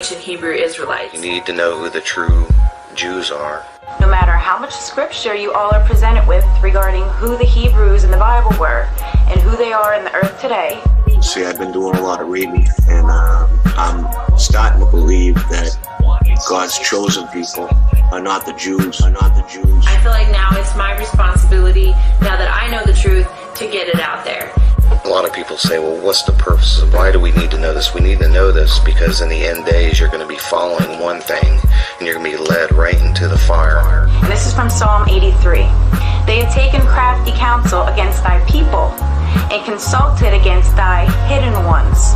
ancient Hebrew Israelites. You need to know who the true Jews are. No matter how much scripture you all are presented with regarding who the Hebrews in the Bible were and who they are in the earth today. See, I've been doing a lot of reading, and I'm starting to believe that God's chosen people are not the Jews. I feel like now it's my responsibility, now that I know the truth, to get it out there. A lot of people say, well, what's the purpose? Why do we need to know this? We need to know this because in the end days, you're going to be following one thing, and you're going to be led right into the fire. And this is from Psalm 83. They have taken crafty counsel against thy people and consulted against thy hidden ones.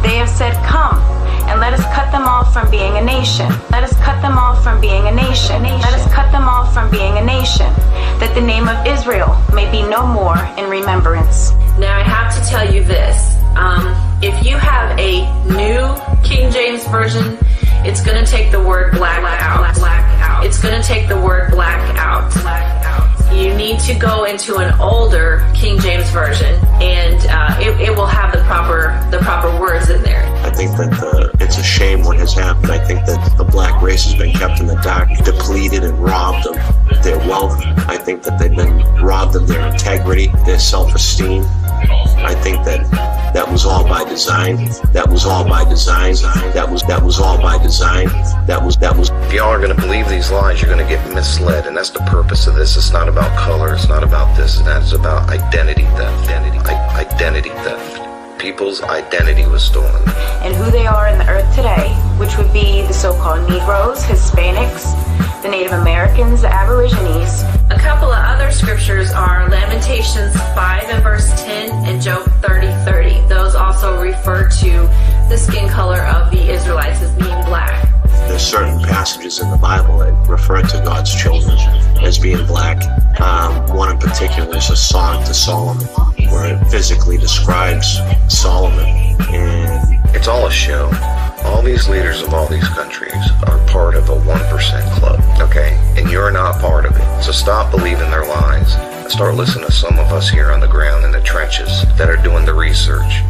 They have said, come, and let us cut them off from being a nation. Let us cut them off from being a nation. Let us cut them off from being a nation, that the name of Israel may be no more in remembrance. Now I have to tell you this. If you have a new King James Version, it's going to take the word black out. It's going to take the word black out. You need to go into an older King James Version, and it will have the proper words in there. I think that it's a shame what has happened. I think that the black race has been kept in the dark, depleted and robbed of their wealth. I think that they've been robbed of their integrity, their self-esteem. I think that was all by design. That was all by design. That was all by design. That was. If y'all are going to believe these lies, you're going to get misled, and that's the purpose of this. It's not about color. It's not about this and that. It's about identity theft. Identity theft. People's identity was stolen. And who they are in the earth today, which would be the so-called Negroes, Hispanics, the Native Americans, the Aborigines. A couple of other scriptures are Lamentations 5 and verse 10 and Job 30:30. Those also refer to the skin color of the Israelites as being black. There's certain passages in the Bible that refer to God's children as being black. One in particular is a Song to Solomon, where it physically describes Solomon. And It's all a show. All these leaders of all these countries are part of a 1% club, okay? And you're not part of it. So stop believing their lies and start listening to some of us here on the ground in the trenches that are doing the research.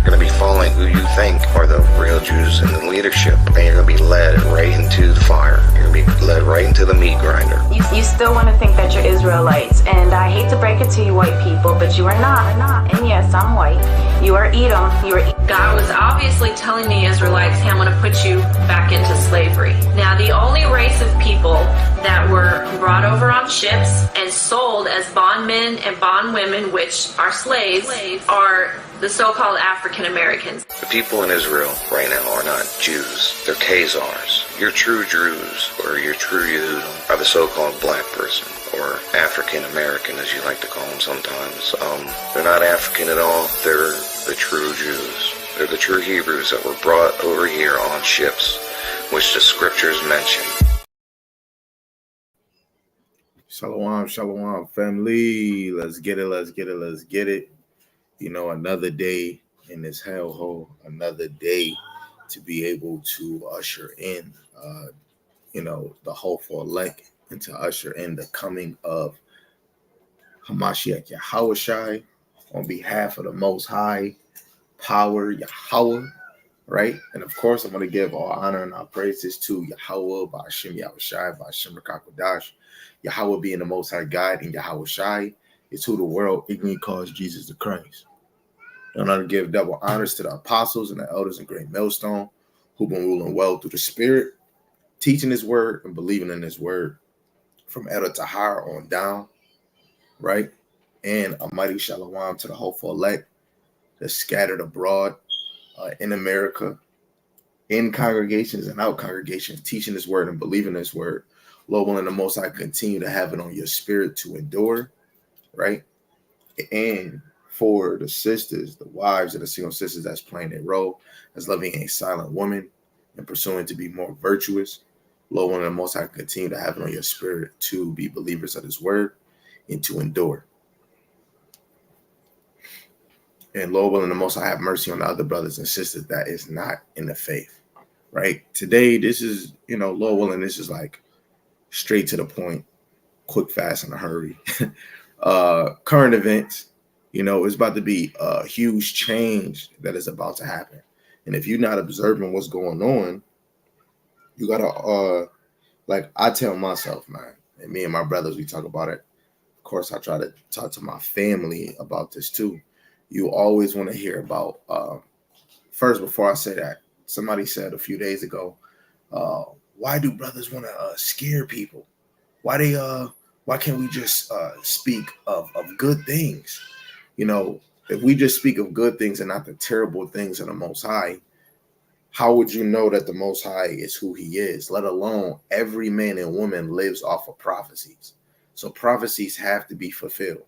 You're going to be following who you think are the real Jews in the leadership, and you're going to be led right into the fire. You're going to be led right into the meat grinder. You still want to think that you're Israelites, and I hate to break it to you white people, but you are not. And yes, I'm white. You are Edom. God was obviously telling the Israelites, hey, I'm going to put you back into slavery. Now, the only race of people that were brought over on ships and sold as bondmen and bondwomen, which are slaves, are the so-called African Americans. The people in Israel right now are not Jews. They're Khazars. Your true Druze or your true Yehudim are the so-called black person or African American, as you like to call them sometimes. They're not African at all. They're the true Jews. They're the true Hebrews that were brought over here on ships, which the scriptures mention. Shalom, family. Let's get it. You know, another day in this hellhole, another day to be able to usher in, the hopeful elect, and to usher in the coming of Hamashiach Yahushai on behalf of the Most High Power Yahweh, right? And of course, I'm going to give all honor and all praises to Yahweh, Ba'ashem Yahushai, Ba'ashem Rakakodash, Yahweh being the Most High God, and Yahushai is who the world ignorantly calls Jesus the Christ. And I'm going to give double honors to the apostles and the elders in Great Millstone who've been ruling well through the Spirit, teaching His word and believing in His word from Elder Tahar on down, right? And a mighty shalom to the hopeful elect that's scattered abroad in America, in congregations and out congregations, teaching His word and believing His word. Lord willing, the Most High continue to have it on your spirit to endure, right? And for the sisters, the wives and the single sisters that's playing their role as loving a silent woman and pursuing to be more virtuous, Lord willing, the Most High continue to have it on your spirit to be believers of His word and to endure. And Lord willing, the Most High have mercy on the other brothers and sisters that is not in the faith, right? Today, this is, Lord willing, this is like straight to the point, quick, fast, in a hurry. Current events. It's about to be a huge change that is about to happen. And if you're not observing what's going on, You gotta like I tell myself, man, and me and my brothers, we talk about it. Of course, I try to talk to my family about this too. You always want to hear about first, before I say that, somebody said a few days ago, why do brothers want to scare people? Why can't we just speak of good things? You know, if we just speak of good things and not the terrible things of the Most High, how would you know that the Most High is who he is? Let alone every man and woman lives off of prophecies. So prophecies have to be fulfilled.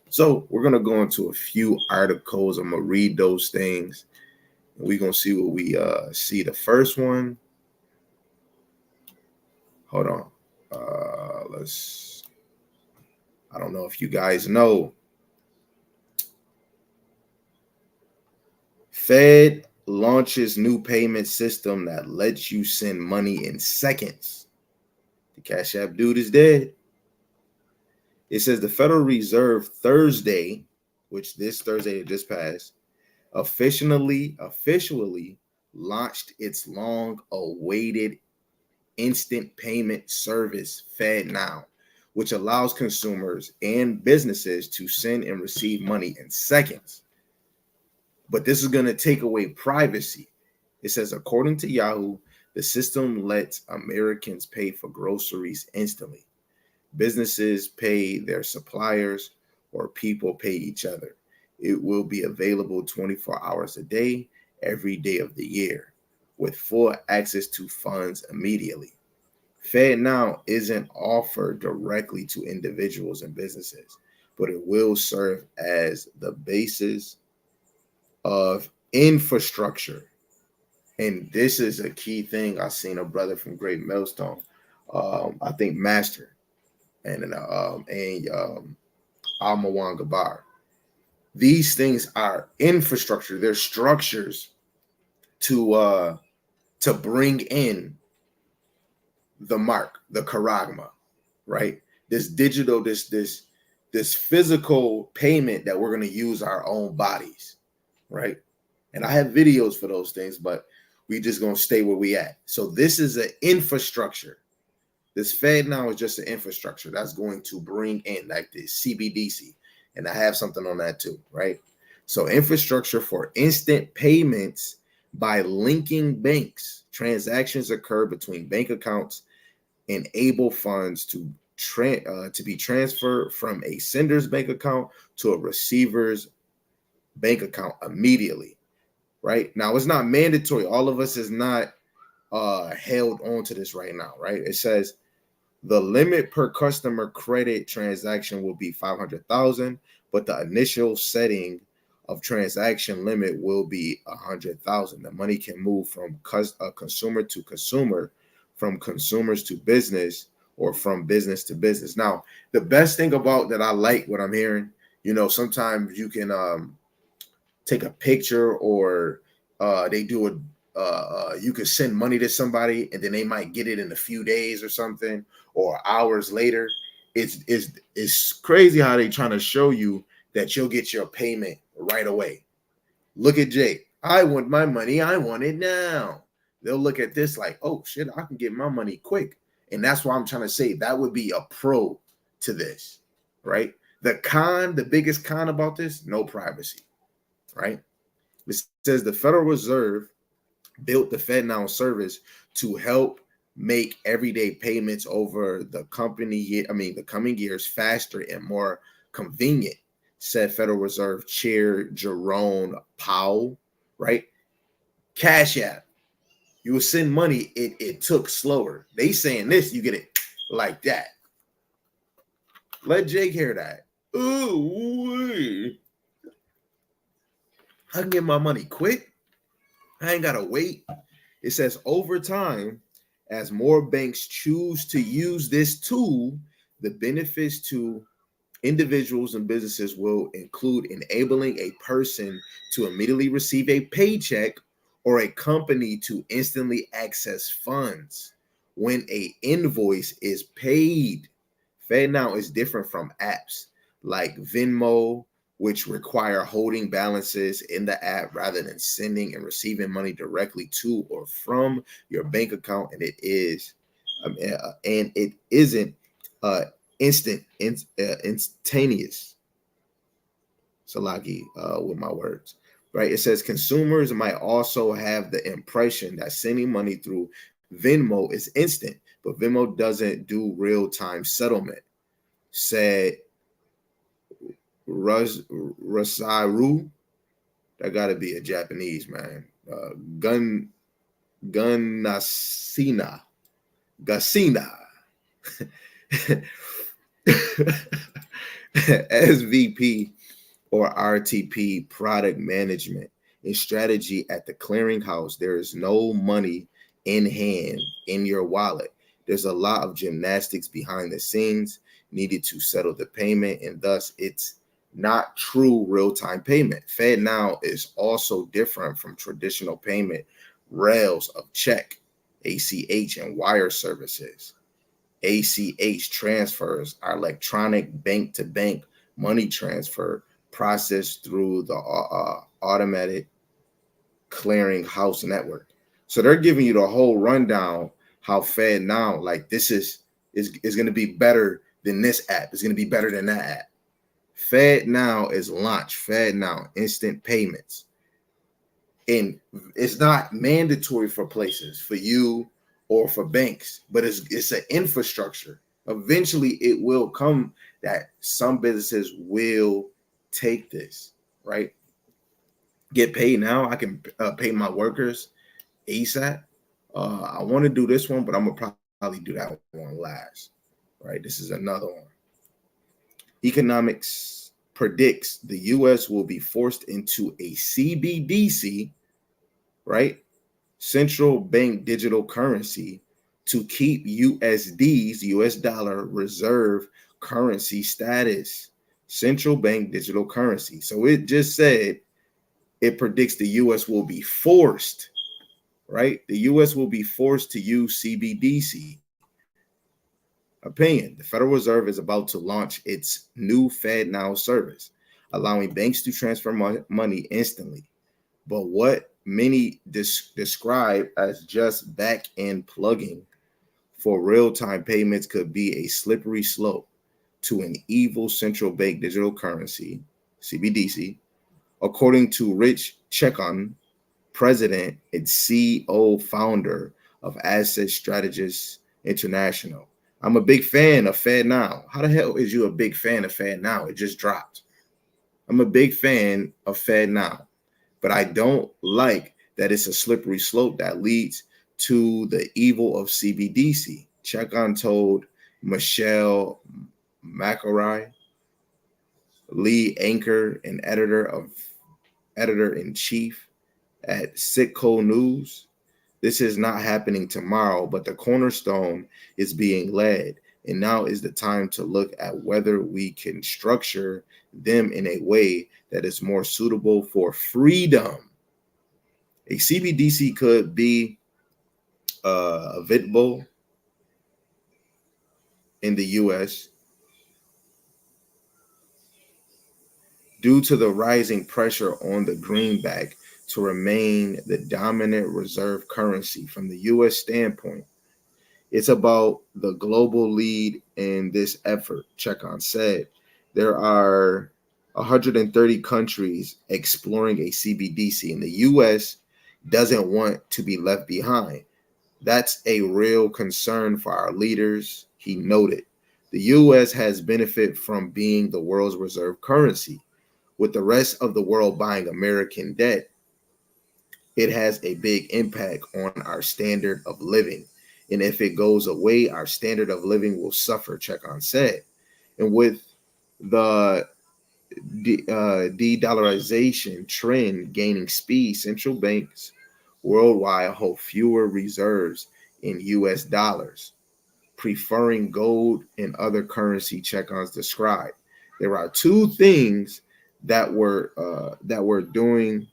So we're going to go into a few articles. I'm going to read those things. We're going to see what we see. The first one. Hold on. I don't know if you guys know. Fed launches new payment system that lets you send money in seconds. The Cash App dude is dead. It says the Federal Reserve Thursday, which this Thursday just passed, officially launched its long-awaited instant payment service, FedNow, which allows consumers and businesses to send and receive money in seconds. But this is going to take away privacy. It says, according to Yahoo, the system lets Americans pay for groceries instantly. Businesses pay their suppliers, or people pay each other. It will be available 24 hours a day, every day of the year, with full access to funds immediately. FedNow isn't offered directly to individuals and businesses, but it will serve as the basis of infrastructure. And this is a key thing. I seen a brother from Great Millstone, I think Master, and Almawan Gabar. These things are infrastructure. They're structures to bring in the mark, the charagma, right? This digital, this physical payment that we're going to use our own bodies, right? And I have videos for those things, but we just going to stay where we at. So this is an infrastructure. This FedNow is just an infrastructure that's going to bring in like the CBDC. And I have something on that too, right? So infrastructure for instant payments by linking banks. Transactions occur between bank accounts, enable funds to be transferred from a sender's bank account to a receiver's bank account immediately, right? Now, it's not mandatory. All of us is not held on to this right now, right? It says the limit per customer credit transaction will be 500,000, but the initial setting of transaction limit will be 100,000. The money can move from consumer to consumer, from consumers to business, or from business to business. Now, the best thing about that I like what I'm hearing, you know, sometimes you can take a picture, or they do you can send money to somebody and then they might get it in a few days or something, or hours later. It's crazy how they trying to show you that you'll get your payment right away. Look at Jake. I want my money. I want it now. They'll look at this like, oh shit, I can get my money quick. And that's why I'm trying to say that would be a pro to this, right? The biggest con about this, no privacy, right? It says the Federal Reserve built the FedNow service to help make everyday payments over the coming years faster and more convenient, said Federal Reserve Chair Jerome Powell, right? Cash App, you will send money, it took slower. They saying this, you get it like that. Let Jake hear that. Ooh, I can get my money quick. I ain't gotta wait. It says over time, as more banks choose to use this tool, the benefits to individuals and businesses will include enabling a person to immediately receive a paycheck, or a company to instantly access funds when an invoice is paid. FedNow is different from apps like Venmo, which require holding balances in the app rather than sending and receiving money directly to or from your bank account. And it isn't instantaneous. Salagi with my words, right? It says consumers might also have the impression that sending money through Venmo is instant, but Venmo doesn't do real-time settlement, said Rasaru. That got to be a Japanese man. Gasina. SVP or RTP product management and strategy at the clearinghouse. There is no money in hand in your wallet. There's a lot of gymnastics behind the scenes needed to settle the payment, and thus it's not true real-time payment. FedNow is also different from traditional payment rails of check, ACH, and wire services. ACH transfers are electronic bank-to-bank money transfer processed through the automated clearinghouse network. So they're giving you the whole rundown how FedNow, like this is going to be better than this app. It's going to be better than that app. FedNow is launched. FedNow instant payments, and it's not mandatory for places, for you or for banks, but it's an infrastructure. Eventually, it will come that some businesses will take this, right? Get paid now. I can pay my workers ASAP. I want to do this one, but I'm gonna probably do that one last, right? This is another one. Economics predicts the U.S. will be forced into a CBDC, right? Central bank digital currency, to keep USD's US dollar reserve currency status. Central bank digital currency. So it just said it predicts the US will be forced, right? The US will be forced to use CBDC. Opinion: the Federal Reserve is about to launch its new FedNow service, allowing banks to transfer money instantly. But what many describe as just back-end plugging for real-time payments could be a slippery slope to an evil central bank digital currency, CBDC, according to Rich Chekon, president and CEO founder of Asset Strategists International. I'm a big fan of FedNow. How the hell is you a big fan of FedNow? It just dropped. I'm a big fan of FedNow, but I don't like that it's a slippery slope that leads to the evil of CBDC. Chekon told Michelle McElroy, lead anchor and editor-in-chief at Citco News. This is not happening tomorrow, but the cornerstone is being laid, and now is the time to look at whether we can structure them in a way that is more suitable for freedom. A CBDC could be available in the U.S. due to the rising pressure on the greenback to remain the dominant reserve currency. From the U.S. standpoint, it's about the global lead in this effort, Chekon said. There are 130 countries exploring a CBDC, and the U.S. doesn't want to be left behind. That's a real concern for our leaders, he noted. The U.S. has benefited from being the world's reserve currency. With the rest of the world buying American debt, it has a big impact on our standard of living. And if it goes away, our standard of living will suffer, Chekon said. And with the de-dollarization trend gaining speed, central banks worldwide hold fewer reserves in U.S. dollars, preferring gold and other currency, Chekon's described. There are two things that we're doing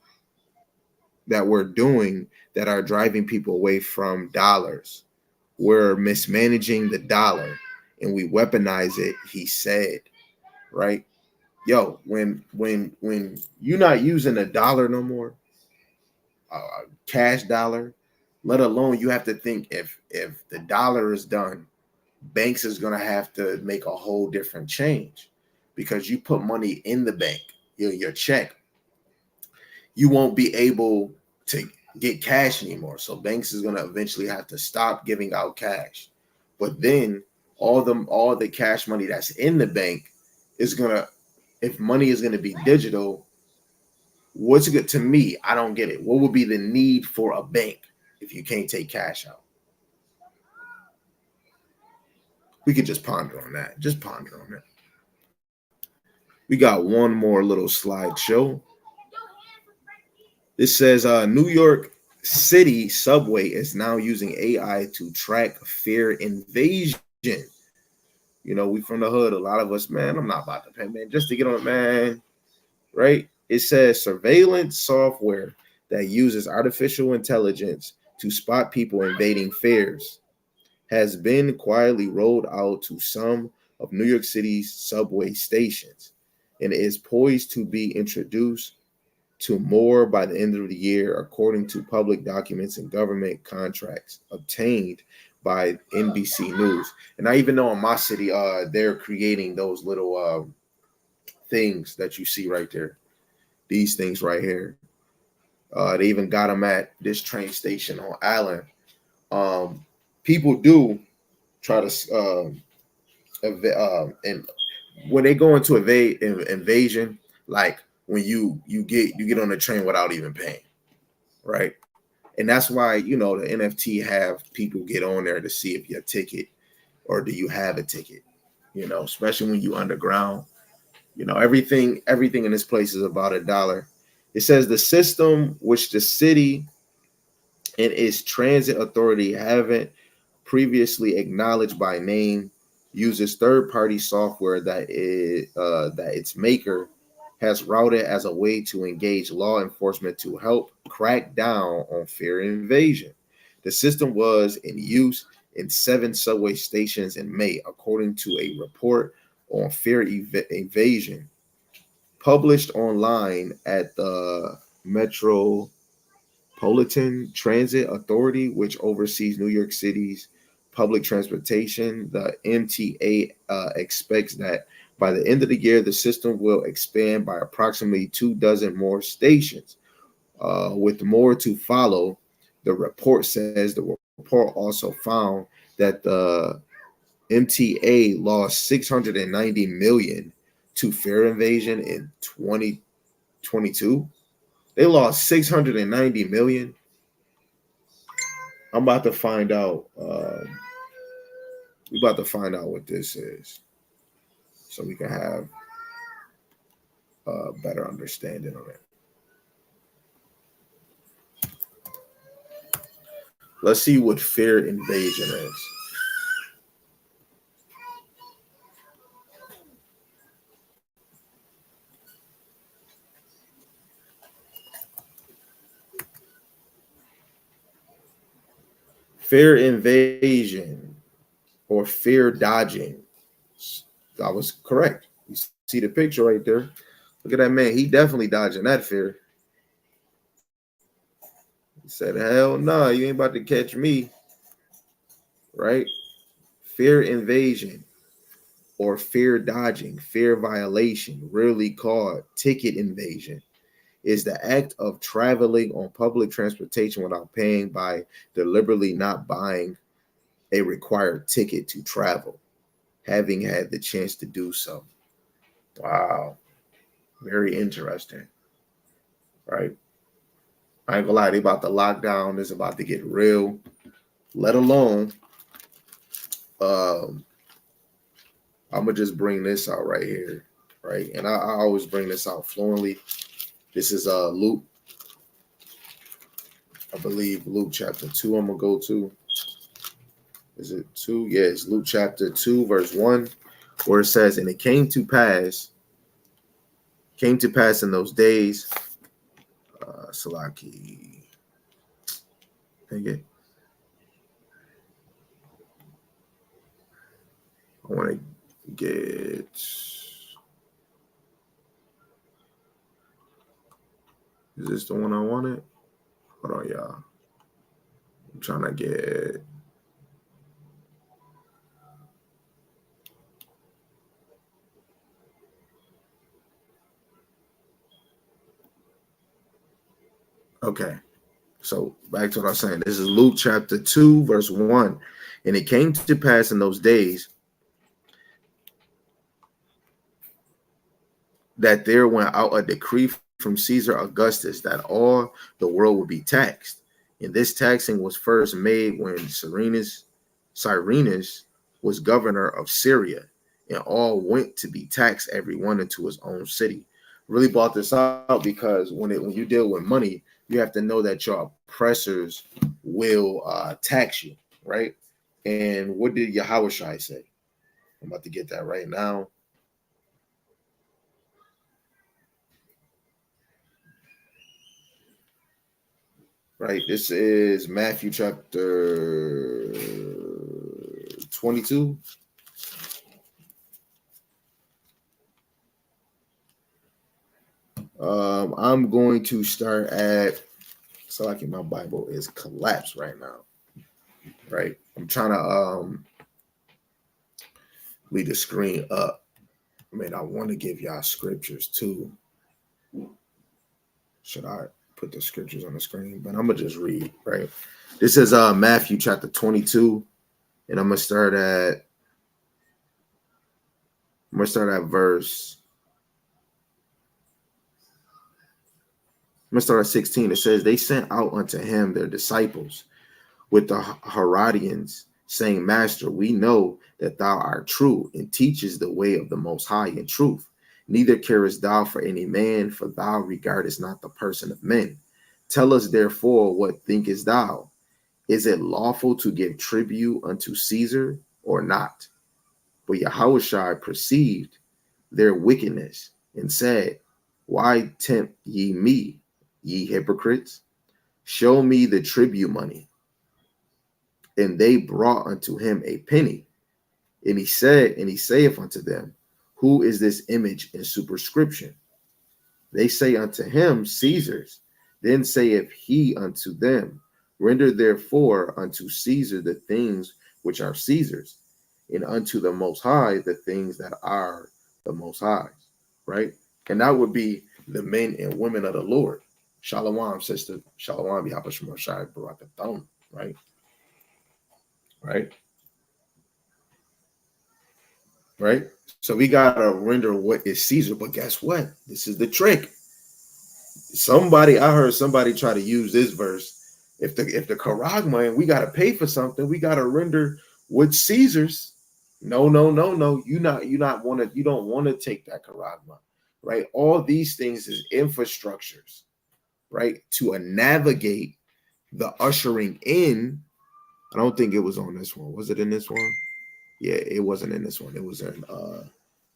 that are driving people away from dollars. We're mismanaging the dollar and we weaponize it, he said, right? Yo, when you're not using a dollar no more, cash dollar, let alone you have to think if the dollar is done, banks is gonna have to make a whole different change because you put money in the bank, your check, you won't be able to get cash anymore. So banks is gonna eventually have to stop giving out cash. But then all the cash money that's in the bank is gonna, if money is gonna be digital, what's good to me? I don't get it. What would be the need for a bank if you can't take cash out? We could just ponder on that. Just ponder on it. We got one more little slideshow. This says New York City subway is now using AI to track fear invasion. You know, we from the hood. A lot of us, man, I'm not about to pay, man, just to get on it, man. Right? It says surveillance software that uses artificial intelligence to spot people invading fares has been quietly rolled out to some of New York City's subway stations and is poised to be introduced to more by the end of the year, according to public documents and government contracts obtained by NBC News. And I even know in my city, they're creating those little things that you see right there. These things right here. They even got them at this train station on Allen. People do try to and when they go into invasion, like when you get on the train without even paying, right? And that's why, you know, the NFT have people get on there to see if your ticket or do you have a ticket, you know, especially when you underground. You know, everything in this place is about $1. It says the system, which the city and its transit authority haven't previously acknowledged by name, uses third-party software that its maker has routed as a way to engage law enforcement to help crack down on fear invasion. The system was in use in 7 subway stations in May, according to a report on fear invasion published online at the Metropolitan Transit Authority, which oversees New York City's public transportation. The MTA expects that by the end of the year, the system will expand by approximately 24 more stations, with more to follow. The report says the report also found that the MTA lost $690 million to fear invasion in 2022. They lost $690 million. I'm about to find out. We're about to find out what this is, so we can have a better understanding of it. Let's see what fear invasion is. Fear invasion or fear dodging. I was correct. You see the picture right there. Look at that man. He definitely dodging that fear. He said, hell no, you ain't about to catch me. Right? Fear invasion or fear dodging, fear violation, rarely called ticket invasion, is the act of traveling on public transportation without paying by deliberately not buying a required ticket to travel, having had the chance to do so. Wow. Very interesting. Right? I ain't gonna lie, they about to lock down. It's about to get real. Let alone, I'm gonna just bring this out right here, right? And I always bring this out fluently. This is Luke, I believe Luke chapter 2. I'm gonna go to. Is it 2? Yeah, it's Luke chapter 2, verse 1, where it says, and it came to pass in those days, Salaki. Dang it. I want to get. Is this the one I wanted? Hold on, y'all. I'm trying to get. Okay. So back to what I was saying. This is Luke chapter 2, verse 1. And it came to pass in those days that there went out a decree from Caesar Augustus that all the world would be taxed. And this taxing was first made when Cyrenius was governor of Syria, and all went to be taxed, every one into his own city. Really brought this out because when you deal with money, you have to know that your oppressors will tax you, right? And what did Yahushua say? I'm about to get that right now. Right, this is Matthew chapter 22. I'm going to start at, so like my Bible is collapsed right now. Right, I'm trying to leave the screen up. I mean, I want to give y'all scriptures too. Should I put the scriptures on the screen? But I'm gonna just read. Right, this is Matthew chapter 22, and I'm gonna start at verse. I'm gonna start at 16. It says, they sent out unto him their disciples with the Herodians, saying, Master, we know that thou art true and teachest the way of the Most High in truth. Neither carest thou for any man, for thou regardest not the person of men. Tell us therefore, what thinkest thou? Is it lawful to give tribute unto Caesar or not? But Yahushua perceived their wickedness and said, why tempt ye me, ye hypocrites? Show me the tribute money. And they brought unto him a penny. And he saith unto them, who is this image and superscription? They say unto him, Caesar's. Then saith he unto them, render therefore unto Caesar the things which are Caesar's, and unto the Most High the things that are the Most High's. Right? And that would be the men and women of the Lord. Shalom, sister. Shalom, Yahweh Shai Barakathon. Right? Right? Right? So we gotta render what is Caesar, but guess what? This is the trick. I heard somebody try to use this verse. If the charagma and we gotta pay for something, we gotta render what Caesar's. No. You don't want to take that charagma, right? All these things is infrastructures, right? To navigate the ushering in. I don't think it was on this one. Was it in this one? Yeah, it wasn't in this one. It was in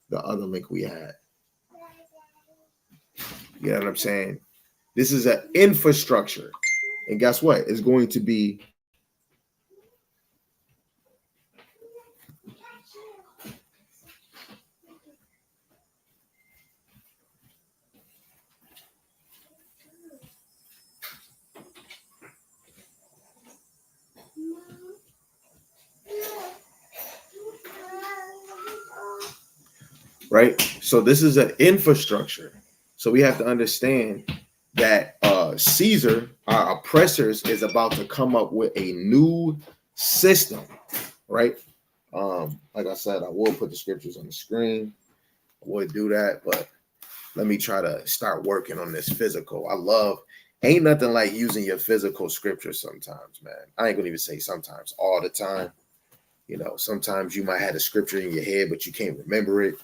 the other link we had. You know what I'm saying? This is an infrastructure. And guess what? It's going to be right? So this is an infrastructure. So we have to understand that Caesar, our oppressors, is about to come up with a new system, right? Like I said, I will put the scriptures on the screen. I would do that, but let me try to start working on this physical. Ain't nothing like using your physical scriptures sometimes, man. I ain't gonna even say sometimes, all the time. You know, sometimes you might have a scripture in your head, but you can't remember it.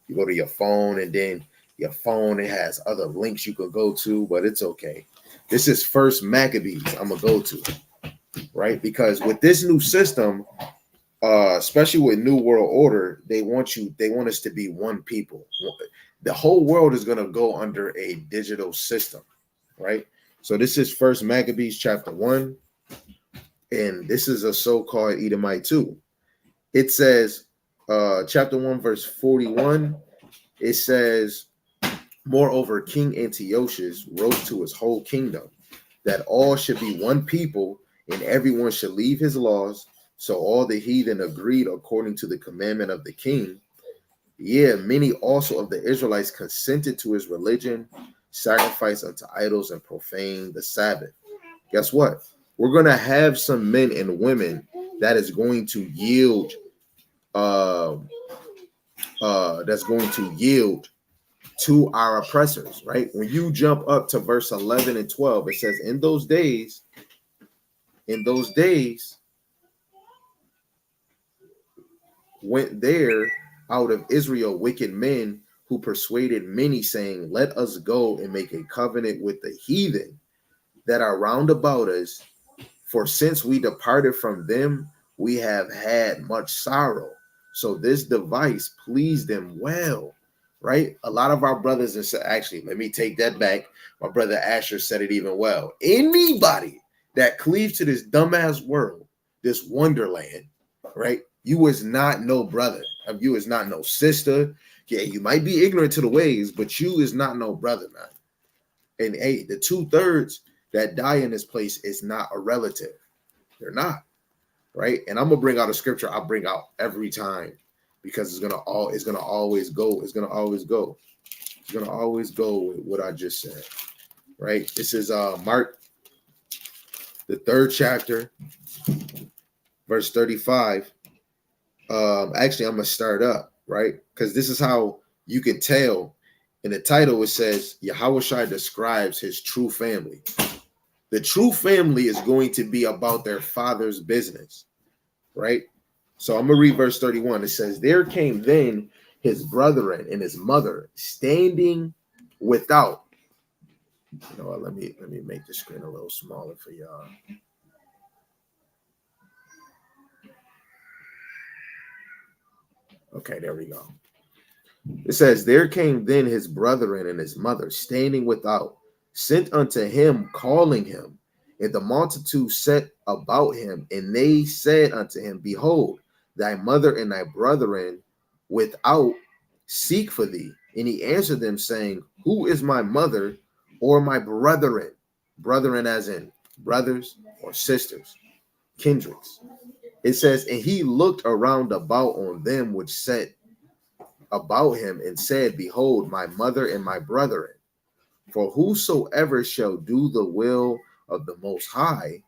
You go to your phone, and then your phone, it has other links you can go to, but it's okay. This is First Maccabees I'm gonna go to, right? Because with this new system, especially with New World Order, they want us to be one people. The whole world is gonna go under a digital system, right? So this is First Maccabees chapter 1, and this is a so-called Edomite too. It says, chapter 1, verse 41, it says, Moreover, King Antiochus wrote to his whole kingdom that all should be one people, and everyone should leave his laws. So all the heathen agreed according to the commandment of the king. Yeah, many also of the Israelites consented to his religion, sacrificed unto idols, and profaned the Sabbath. Guess what? We're going to have some men and women that is going to yield, to our oppressors, right? When you jump up to verse 11 and 12, it says, in those days, went there out of Israel wicked men who persuaded many, saying, let us go and make a covenant with the heathen that are round about us. For since we departed from them, we have had much sorrow. So this device pleased them well, right? A lot of our brothers, and actually, let me take that back. My brother Asher said it even well. Anybody that cleaves to this dumbass world, this wonderland, right? You is not no brother. You is not no sister. Yeah, you might be ignorant to the ways, but you is not no brother, man. And hey, the 2/3 that die in this place is not a relative. They're not, right? And I'm gonna bring out a scripture I bring out every time because it's gonna always go with what I just said, right? This is Mark, the 3rd chapter, verse 35. Actually, I'm gonna start up, right? Because this is how you can tell. In the title, it says Yahushua describes his true family. The true family is going to be about their father's business, right? So I'm gonna read verse 31. It says, there came then his brethren and his mother standing without. You know what? Let me make the screen a little smaller for y'all. Okay, there we go. It says, there came then his brethren and his mother standing without, sent unto him, calling him. And the multitude set about him, and they said unto him, behold, thy mother and thy brethren without seek for thee. And he answered them, saying, who is my mother or my brethren? Brethren as in brothers or sisters, kindreds. It says, and he looked around about on them which sat about him and said, behold, my mother and my brethren. For whosoever shall do the will of the Most High,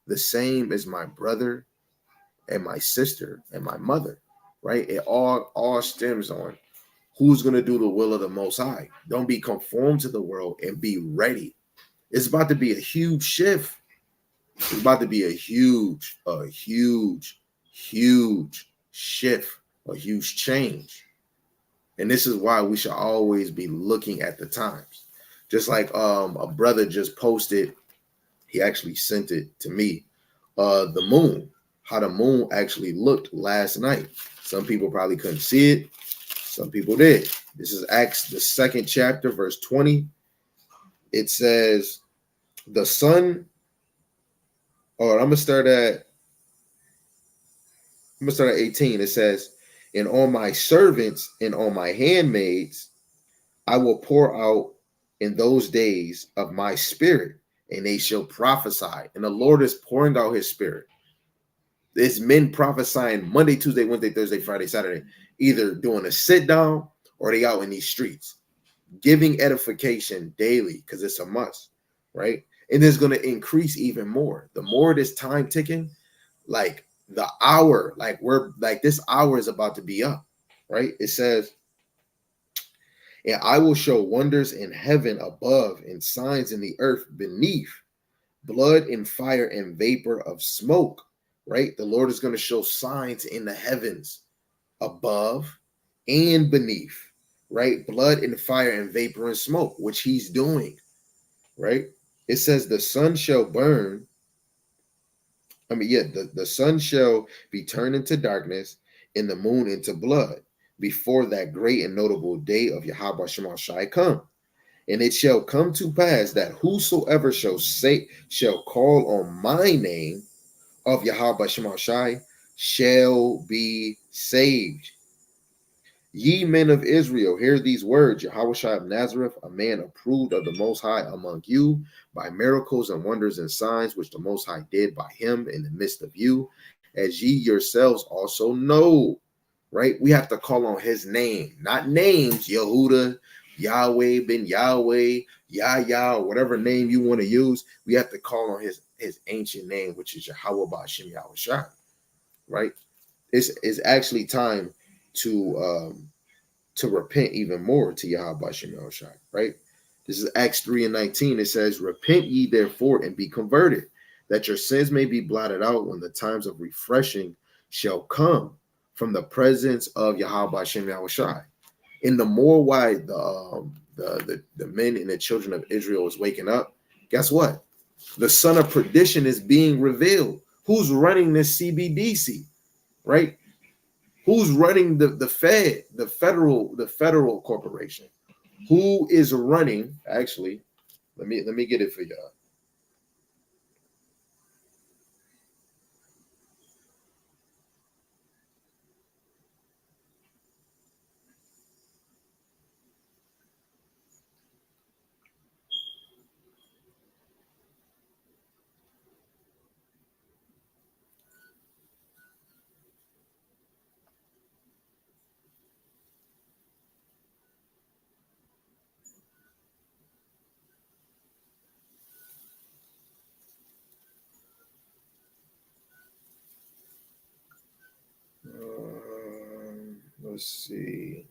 the same is my brother and my sister and my mother, right? It all stems on who's going to do the will of the Most High. Don't be conformed to the world and be ready. It's about to be a huge shift. It's about to be a huge shift, a huge change. And this is why we should always be looking at the times. Just like a brother just posted, he actually sent it to me, the moon, how the moon actually looked last night. Some people probably couldn't see it. Some people did. This is Acts, the 2nd chapter, verse 20. It says, the sun, I'm going to start at 18. It says, and on my servants and on my handmaids, I will pour out in those days of my spirit, and they shall prophesy. And the Lord is pouring out his spirit. There's men prophesying Monday, Tuesday, Wednesday, Thursday, Friday, Saturday, either doing a sit down or they out in these streets, giving edification daily because it's a must, right? And it's going to increase even more. The more this time ticking, like the hour, this hour is about to be up, right? It says, and I will show wonders in heaven above and signs in the earth beneath, blood and fire and vapor of smoke, right? The Lord is going to show signs in the heavens above and beneath, right? Blood and fire and vapor and smoke, which he's doing, right? It says the sun shall burn. The sun shall be turned into darkness and the moon into blood before that great and notable day of Yahweh Shema Shai come. And it shall come to pass that whosoever shall call on my name of Yahweh Shema Shai shall be saved. Ye men of Israel, hear these words. Yahushua of Nazareth, a man approved of the Most High among you by miracles and wonders and signs, which the Most High did by him in the midst of you, as ye yourselves also know. Right? We have to call on his name, not names, Yehuda, Yahweh, Ben Yahweh, Yah, or whatever name you want to use. We have to call on his ancient name, which is Yahweh Ba'ashem Yahushua. Right? It's actually time to repent even more to Yahweh Ba'ashem Yahushua. Right? This is Acts 3:19. It says, repent ye therefore and be converted, that your sins may be blotted out when the times of refreshing shall come from the presence of Yahweh Ba'ashem Yahushua. In the more why the men and the children of Israel is waking up, guess what? The son of perdition is being revealed. Who's running this CBDC, right? Who's running the Fed, the federal corporation? Who is running? Actually, let me get it for y'all. Let's see.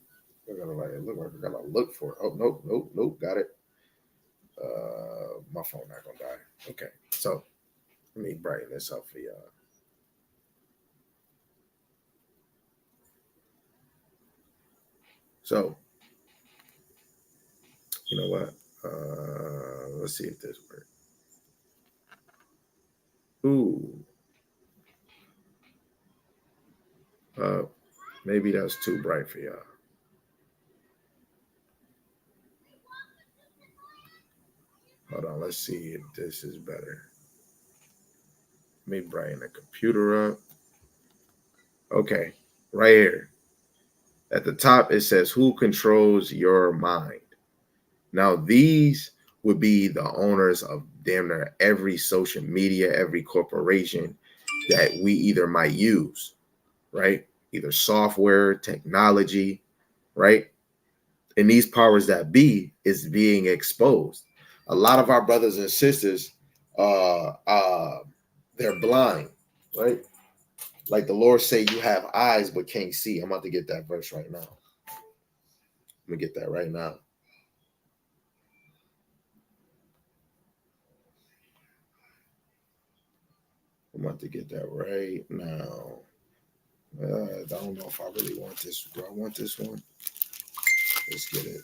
Look like I gotta look for it. Oh, nope. Got it. My phone not gonna die. Okay, so let me brighten this up for y'all. So, you know what? Let's see if this works. Ooh. Maybe that's too bright for y'all. Hold on, let's see if this is better. Let me brighten the computer up. Okay, right here. At the top, it says, who controls your mind? Now, these would be the owners of damn near every social media, every corporation that we either might use, right? Either software, technology, right? And these powers that be is being exposed. A lot of our brothers and sisters, they're blind, right? Like the Lord say, you have eyes but can't see. I'm about to get that verse right now. Let me get that right now. I'm about to get that right now. I don't know if I really want this. Do I want this one? Let's get it.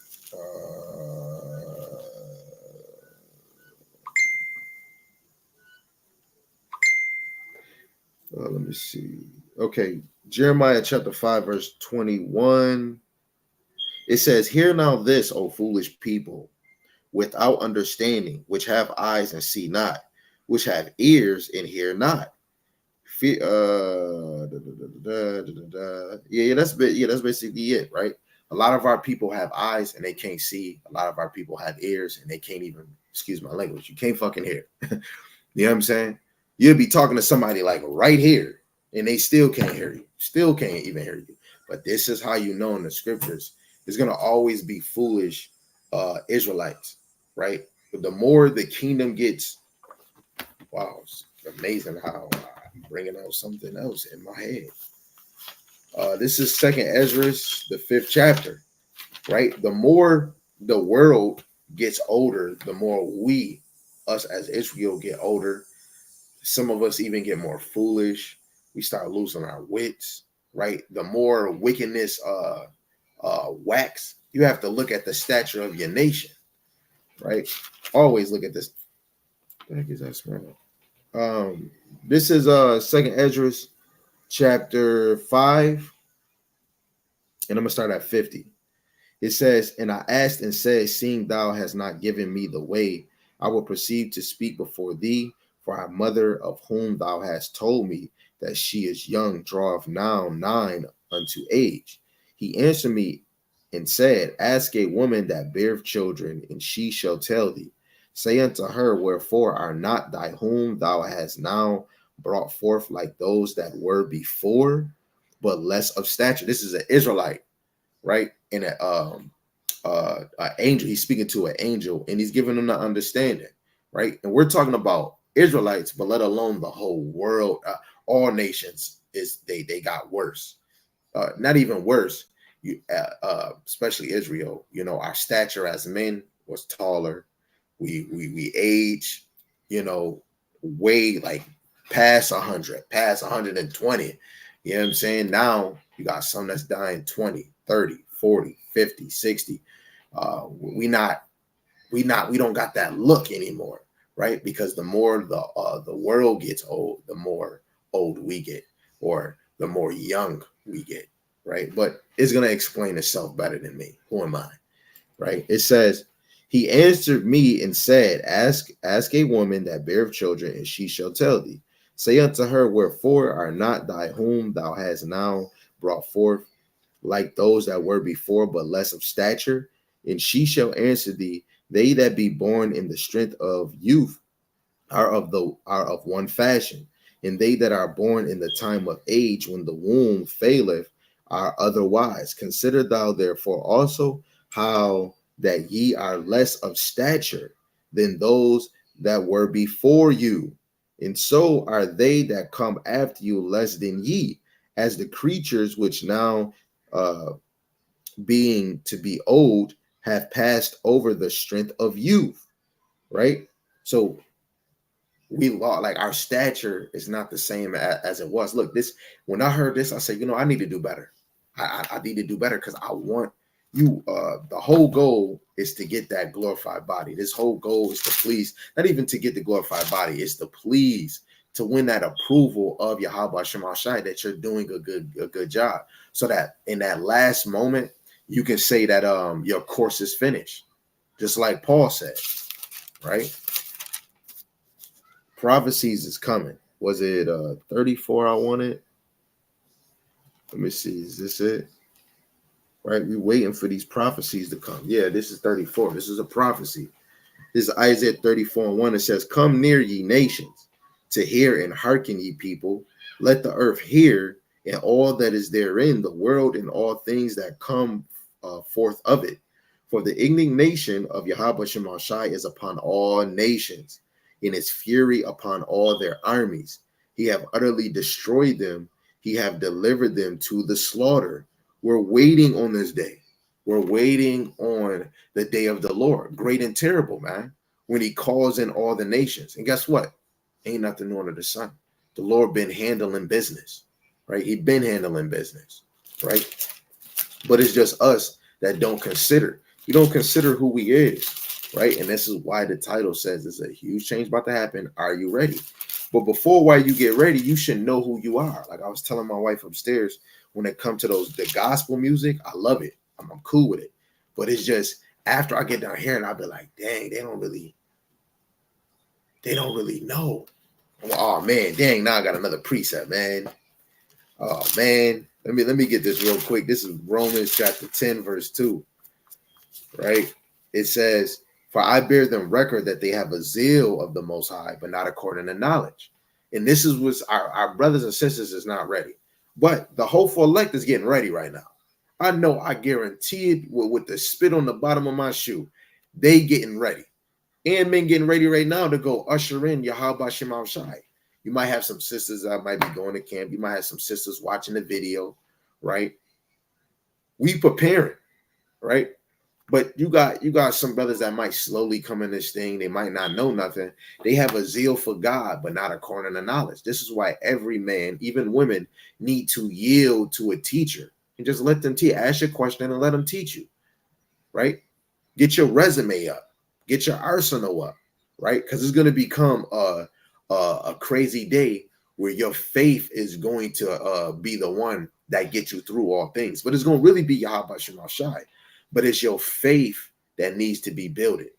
Let me see. Okay, Jeremiah chapter 5, verse 21. It says, hear now this, O foolish people, without understanding, which have eyes and see not, which have ears and hear not. That's basically it, right? A lot of our people have eyes and they can't see. A lot of our people have ears and they can't even, excuse my language, you can't fucking hear. You know what I'm saying? You'll be talking to somebody like right here and they still can't hear you, still can't even hear you. But this is how you know in the scriptures, it's going to always be foolish Israelites, right? But the more the kingdom gets, wow, it's amazing how I'm bringing out something else in my head. This is 2nd Ezra, the 5th chapter, right? The more the world gets older, the more us as Israel get older. Some of us even get more foolish. We start losing our wits, right? The more wickedness wax, you have to look at the stature of your nation, right? Always look at this. What the heck is that smell? This is 2nd Ezra chapter 5, and I'm gonna start at 50. It says, and I asked and said, seeing thou hast not given me the way, I will proceed to speak before thee, for our mother, of whom thou hast told me that she is young, draweth now 9 unto age. He answered me and said, Ask a woman that beareth children, and she shall tell thee. Say unto her, Wherefore are not thy whom thou hast now brought forth like those that were before, but less of stature? This is an Israelite, right? And an angel. He's speaking to an angel, and he's giving them the understanding, right? And we're talking about Israelites, but let alone the whole world. All nations they got worse. Not even worse. Especially Israel. You know, our stature as men was taller. We age, you know, way like past 100, past 120. You know what I'm saying? Now you got some that's dying 20, 30, 40, 50, 60. We don't got that look anymore, right? Because the more the world gets old, the more old we get, or the more young we get, right? But it's gonna explain itself better than me. Who am I? Right? It says, he answered me and said, Ask a woman that beareth children, and she shall tell thee. Say unto her, Wherefore are not thy whom thou hast now brought forth like those that were before, but less of stature? And she shall answer thee, They that be born in the strength of youth are of one fashion, and they that are born in the time of age, when the womb faileth, are otherwise. Consider thou therefore also how that ye are less of stature than those that were before you. And so are they that come after you less than ye, as the creatures which now being to be old have passed over the strength of youth. Right? So we lost, like, our stature is not the same as it was. Look, this, when I heard this, I said, you know, I need to do better. I need to do better, because I want you. The whole goal is to get that glorified body. This whole goal is to please, not even to get the glorified body, it's to please, to win that approval of Yahweh Shema Shai, that you're doing a good job, so that in that last moment you can say that your course is finished, just like Paul said, right? Prophecies is coming. Was it 34 I wanted? Let me see. Is this it? Right? We're waiting for these prophecies to come. Yeah, this is 34. This is a prophecy. This is Isaiah 34:1. It says, Come near, ye nations, to hear, and hearken, ye people. Let the earth hear, and all that is therein, the world and all things that come forth of it. For the indignation of Yahweh Shema Shai is upon all nations, in his fury upon all their armies. He have utterly destroyed them. He have delivered them to the slaughter. We're waiting on this day. We're waiting on the day of the Lord, great and terrible, man, when he calls in all the nations. And guess what? Ain't nothing new under the sun. The Lord been handling business, right? He been handling business, right? But it's just us that don't consider. We don't consider who he is, right? And this is why the title says it's a huge change about to happen. Are you ready? But before why you get ready, you should know who you are. Like I was telling my wife upstairs, when it comes to the gospel music, I love it. I'm cool with it. But it's just after I get down here and I'll be like, dang, they don't really know. Oh man, dang, now I got another precept, man. Oh man. Let me get this real quick. This is Romans chapter 10, verse 2. Right? It says, For I bear them record that they have a zeal of the Most High, but not according to knowledge. And this is what our brothers and sisters is not ready. But the hopeful elect is getting ready right now. I know, I guarantee it, with the spit on the bottom of my shoe, they getting ready. And men getting ready right now to go usher in Yahweh Shema Shai. You might have some sisters that might be going to camp. You might have some sisters watching the video, right? We preparing, right? But you got some brothers that might slowly come in this thing. They might not know nothing. They have a zeal for God, but not according to knowledge. This is why every man, even women, need to yield to a teacher and just let them teach. Ask your question and let them teach you, right? Get your resume up. Get your arsenal up, right? Because it's going to become a crazy day where your faith is going to be the one that gets you through all things. But it's going to really be Yahweh Shema Shai. But it's your faith that needs to be builded,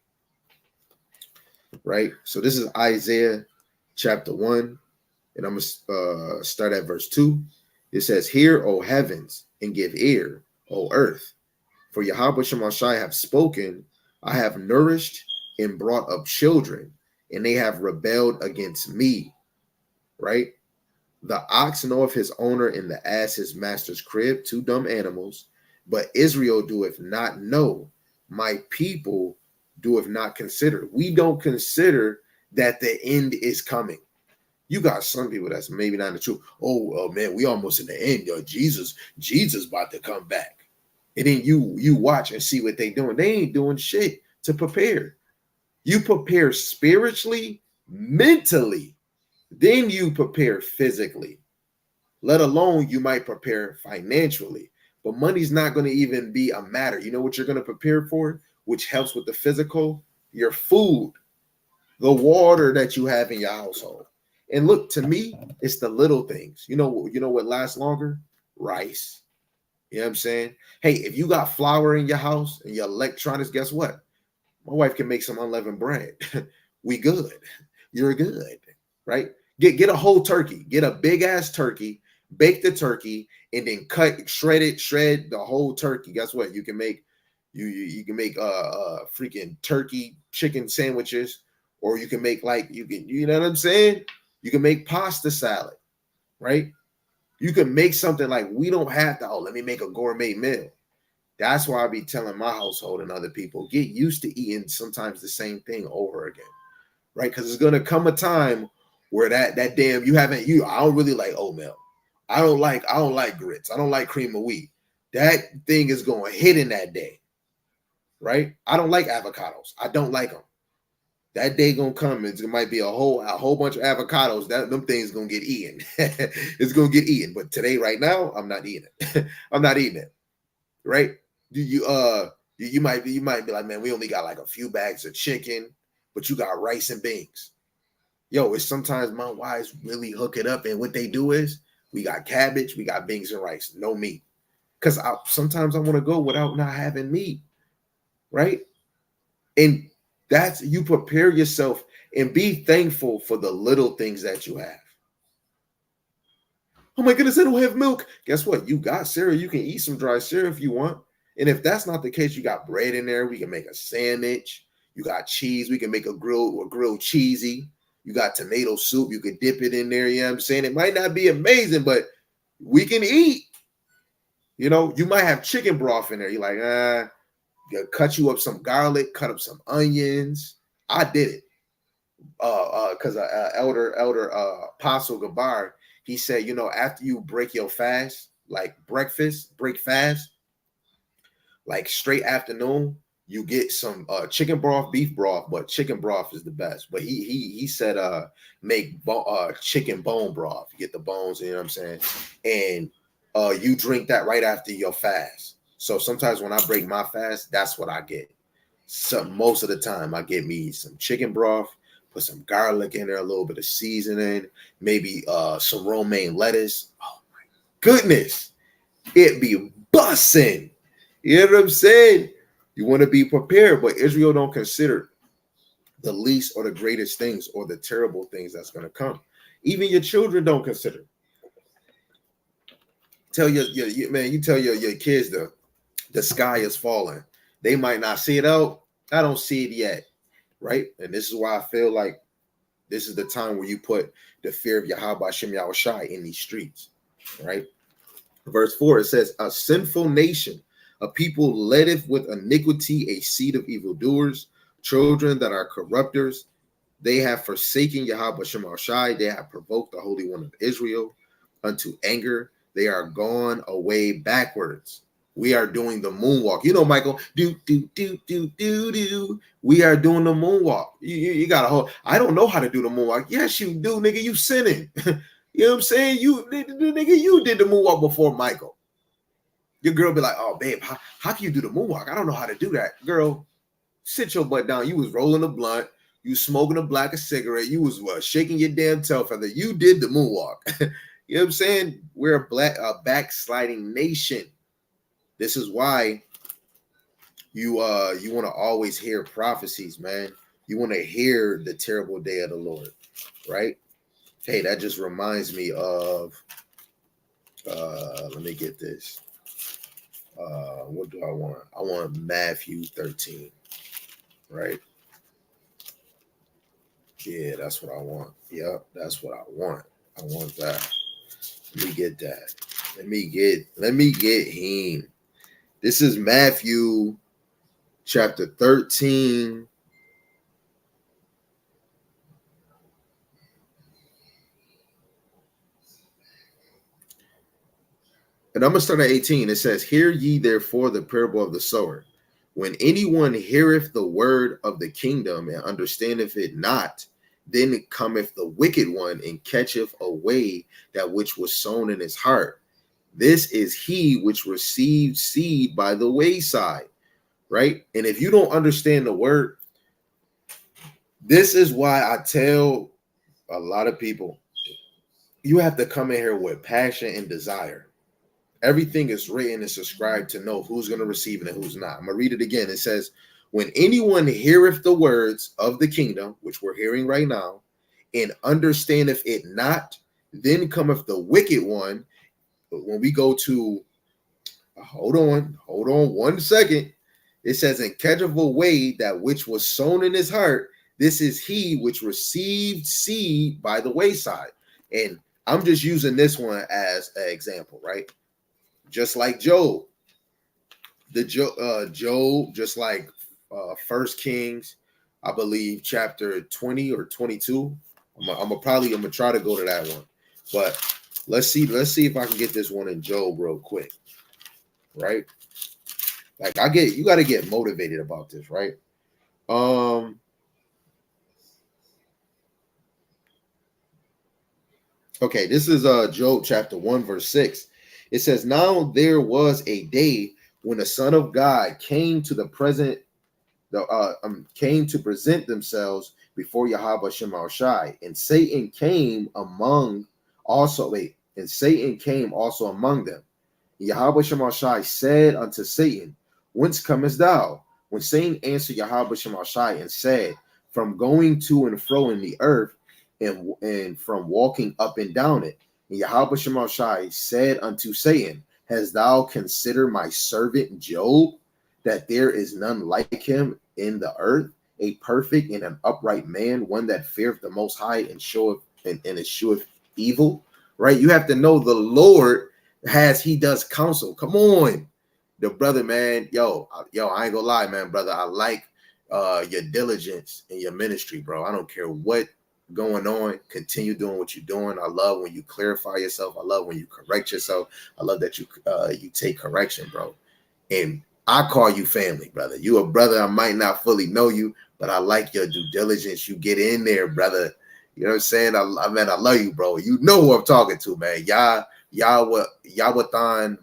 right? So this is Isaiah chapter 1, and I'm going to start at verse 2. It says, Hear, O heavens, and give ear, O earth. For Yahweh Shemashai have spoken, I have nourished and brought up children, and they have rebelled against me. Right? The ox knoweth his owner, and the ass his master's crib, two dumb animals. But Israel doeth not know, my people doeth not consider. We don't consider that the end is coming. You got some people that's maybe not the truth. Oh man, we almost in the end. Yo, Jesus about to come back. And then you watch and see what they doing. They ain't doing shit to prepare. You prepare spiritually, mentally, then you prepare physically. Let alone you might prepare financially. But money's not going to even be a matter. You know what you're going to prepare for, which helps with the physical? Your food, the water that you have in your household. And look, to me, it's the little things. You know what lasts longer? Rice. You know what I'm saying? Hey, if you got flour in your house and your electronics, guess what? My wife can make some unleavened bread. We good. You're good, right? Get a whole turkey. Get a big ass turkey. Bake the turkey and then shred the whole turkey. Guess what? You can make you can make freaking turkey chicken sandwiches, or you can make you know what I'm saying? You can make pasta salad, right? You can make something like we don't have to, let me make a gourmet meal. That's why I be telling my household and other people, get used to eating sometimes the same thing over again, right? Because it's going to come a time where that damn, I don't really like oatmeal. I don't like grits. I don't like cream of wheat. That thing is going to hit in that day, right? I don't like avocados. I don't like them. That day gonna come. It might be a whole bunch of avocados. Them things gonna get eaten. It's gonna get eaten. But today, right now, I'm not eating it. I'm not eating it. Right? You might be like, man, we only got like a few bags of chicken, but you got rice and beans. Yo, it's sometimes my wives really hook it up, and what they do is we got cabbage, we got beans and rice, no meat. Because sometimes I want to go without not having meat, right? And that's, you prepare yourself and be thankful for the little things that you have. Oh my goodness, I don't have milk. Guess what? You got cereal. You can eat some dry cereal if you want. And if that's not the case, you got bread in there. We can make a sandwich. You got cheese. We can make a grilled cheesy. You got tomato soup. You could dip it in there. You know what I'm saying? It might not be amazing, but we can eat. You know, you might have chicken broth in there. You're like, cut you up some garlic, cut up some onions. I did it because elder Apostle Gabar, he said, you know, after you break your fast, like break fast, like straight afternoon, you get some chicken broth, beef broth, but chicken broth is the best. But he said make chicken bone broth. You get the bones, you know what I'm saying? And you drink that right after your fast. So sometimes when I break my fast, that's what I get. So most of the time I get me some chicken broth, put some garlic in there, a little bit of seasoning, maybe some romaine lettuce. Oh my goodness. It be bussin'. You know what I'm saying? You want to be prepared, but Israel don't consider the least or the greatest things or the terrible things that's going to come. Even your children don't consider. Tell you tell your kids the sky is falling. They might not see it out. I don't see it yet, right? And this is why I feel like this is the time where you put the fear of Yahweh Shem Yahushai in these streets, right? Verse 4, it says, a sinful nation, a people leddeth with iniquity, a seed of evildoers, children that are corrupters. They have forsaken Yahweh Shem Yahushai. They have provoked the Holy One of Israel unto anger. They are gone away backwards. We are doing the moonwalk. You know, Michael, do. We are doing the moonwalk. You got a whole, I don't know how to do the moonwalk. Yes, you do, nigga. You sinning. You know what I'm saying? Nigga, you did the moonwalk before Michael. Your girl be like, oh, babe, how can you do the moonwalk? I don't know how to do that. Girl, sit your butt down. You was rolling a blunt. You smoking a black cigarette. You was shaking your damn tail feather. You did the moonwalk. You know what I'm saying? We're a backsliding nation. This is why you want to always hear prophecies, man. You want to hear the terrible day of the Lord, right? Hey, that just reminds me of let me get this. What do I want? I want Matthew 13, right? Yeah, that's what I want. Yep, that's what I want. I want that. Let me get that. Let me get him. This is Matthew chapter 13. And I'm going to start at 18. It says, "Hear ye therefore the parable of the sower. When anyone heareth the word of the kingdom and understandeth it not, then cometh the wicked one and catcheth away that which was sown in his heart. This is he which received seed by the wayside." Right? And if you don't understand the word, this is why I tell a lot of people, you have to come in here with passion and desire. Everything is written and subscribed to know who's going to receive it and who's not. I'm going to read it again. It says, "When anyone heareth the words of the kingdom," which we're hearing right now, "and understandeth it not, then cometh the wicked one." When we go to, hold on 1 second. It says, "And catcheth away that which was sown in his heart. This is he which received seed by the wayside." And I'm just using this one as an example, right? Just like Job, Job, just like First Kings, I believe, chapter 20 or 22. I'm gonna try to go to that one, but let's see if I can get this one in Job real quick, right? Like you got to get motivated about this, right? Okay, this is Job chapter 1 verse 6. It says, "Now there was a day when the Son of God came to came to present themselves before Yahweh Shema Shai, and Satan came also among them. Yahweh Shema Shai said unto Satan, Whence comest thou? When Satan answered Yahweh Shema Shai and said, From going to and fro in the earth, and from walking up and down it. And Yahweh Shema Shai said unto Satan, Hast thou considered my servant Job, that there is none like him in the earth, a perfect and an upright man, one that feareth the Most High and escheweth evil?" Right? You have to know the Lord he does counsel. Come on, the brother, man. Yo, I ain't gonna lie, man, brother. I like your diligence in your ministry, bro. I don't care what going on. Continue doing what you're doing. I love when you clarify yourself. I love when you correct yourself. I love that you take correction, bro. And I call you family, brother. You a brother. I might not fully know you, but I like your due diligence. You get in there, brother. You know what I'm saying? I love you, bro. You know who I'm talking to, man. Yawathan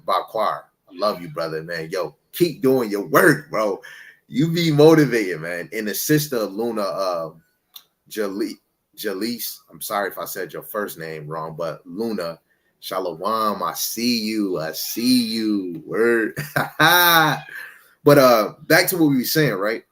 Bakwar. I love you, brother, man. Yo, keep doing your work, bro. You be motivated, man. And the sister Luna Jalise, I'm sorry if I said your first name wrong, but Luna, Shalom, I see you. Word. But back to what we were saying, right?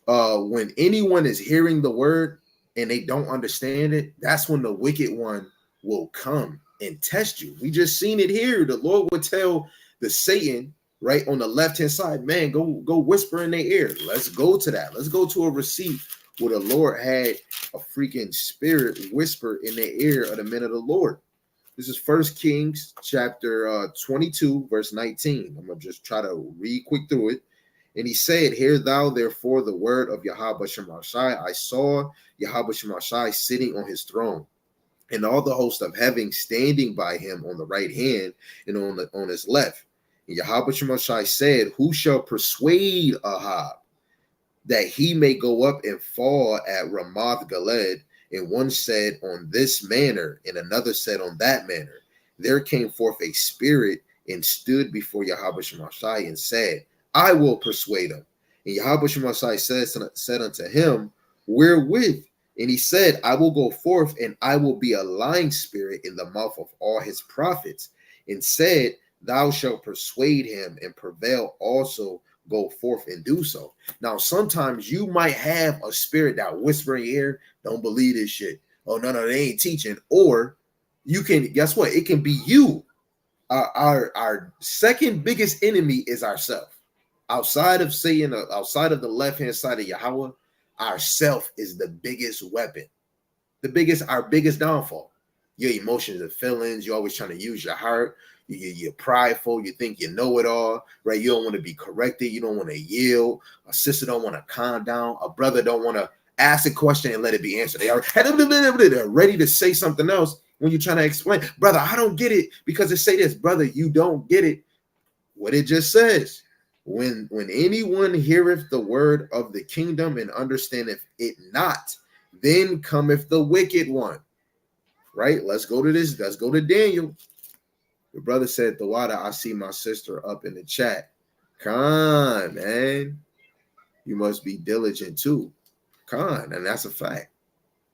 When anyone is hearing the word and they don't understand it, that's when the wicked one will come and test you. We just seen it here. The Lord would tell the Satan right on the left-hand side, man, go whisper in their ear. Let's go to that. Let's go to a receipt where the Lord had a freaking spirit whisper in their ear of the men of the Lord. This is 1 Kings chapter 22, verse 19. I'm going to just try to read quick through it. "And he said, Hear thou therefore the word of Yahweh Shema Shai. I saw Yahweh Shema Shai sitting on his throne, and all the host of heaven standing by him on the right hand and on his left. And Yahweh Shema Shai said, Who shall persuade Ahab, that he may go up and fall at Ramoth Gilead? And one said on this manner, and another said on that manner. There came forth a spirit and stood before Yahweh Shema Shai and said, I will persuade him. And Yahweh Shema Shai said unto him, Wherewith? And he said, I will go forth, and I will be a lying spirit in the mouth of all his prophets. And said, Thou shalt persuade him, and prevail also, go forth and do so. Now, sometimes you might have a spirit that whisper in your ear, don't believe this shit. Oh, no, they ain't teaching. Or you can, guess what? It can be you Our second biggest enemy is ourself. Outside of Satan, outside of the left-hand side of Yahweh, ourself is the biggest weapon. Our biggest downfall. Your emotions and feelings. You're always trying to use your heart. You're prideful. You think you know it all, right? You don't want to be corrected. You don't want to yield. A sister don't want to calm down. A brother don't want to ask a question and let it be answered. They're ready to say something else when you're trying to explain. Brother, I don't get it because it say this. Brother, you don't get it. What it just says. When anyone heareth the word of the kingdom and understandeth it not, then cometh the wicked one. Right? Let's go to this. Let's go to Daniel. The brother said, the water, I see my sister up in the chat. Khan, man. You must be diligent too. Khan, and that's a fact.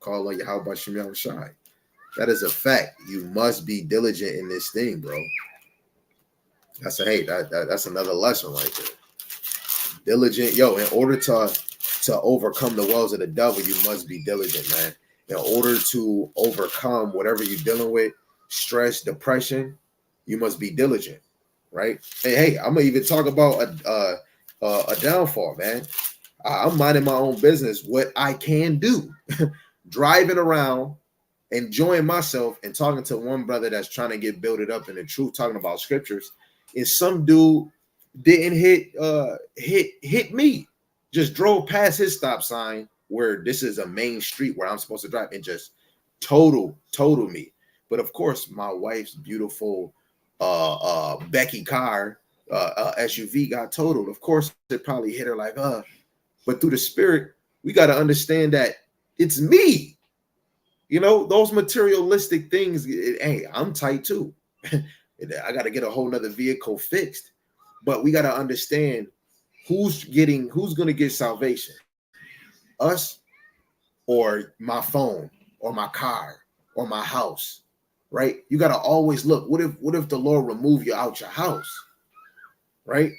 Call on Yahweh Shem Yahweh Shai. That is a fact. You must be diligent in this thing, bro. That's that's another lesson right there. Diligent, in order to overcome the wells of the devil, you must be diligent, man. In order to overcome whatever you're dealing with, stress, depression, you must be diligent, right? And hey, I'm gonna even talk about a downfall, man. I'm minding my own business, what I can do, driving around, enjoying myself, and talking to one brother that's trying to get builded up in the truth, talking about scriptures. And some dude didn't hit me, just drove past his stop sign where this is a main street where I'm supposed to drive and just total me. But of course, my wife's beautiful Becky car SUV got totaled. Of course, it probably hit her like but through the spirit, we got to understand that it's me. Those materialistic things. Hey, I'm tight too. I got to get a whole nother vehicle fixed, but we got to understand who's going to get salvation, us or my phone or my car or my house, right? You got to always look. What if the Lord remove you out your house, right?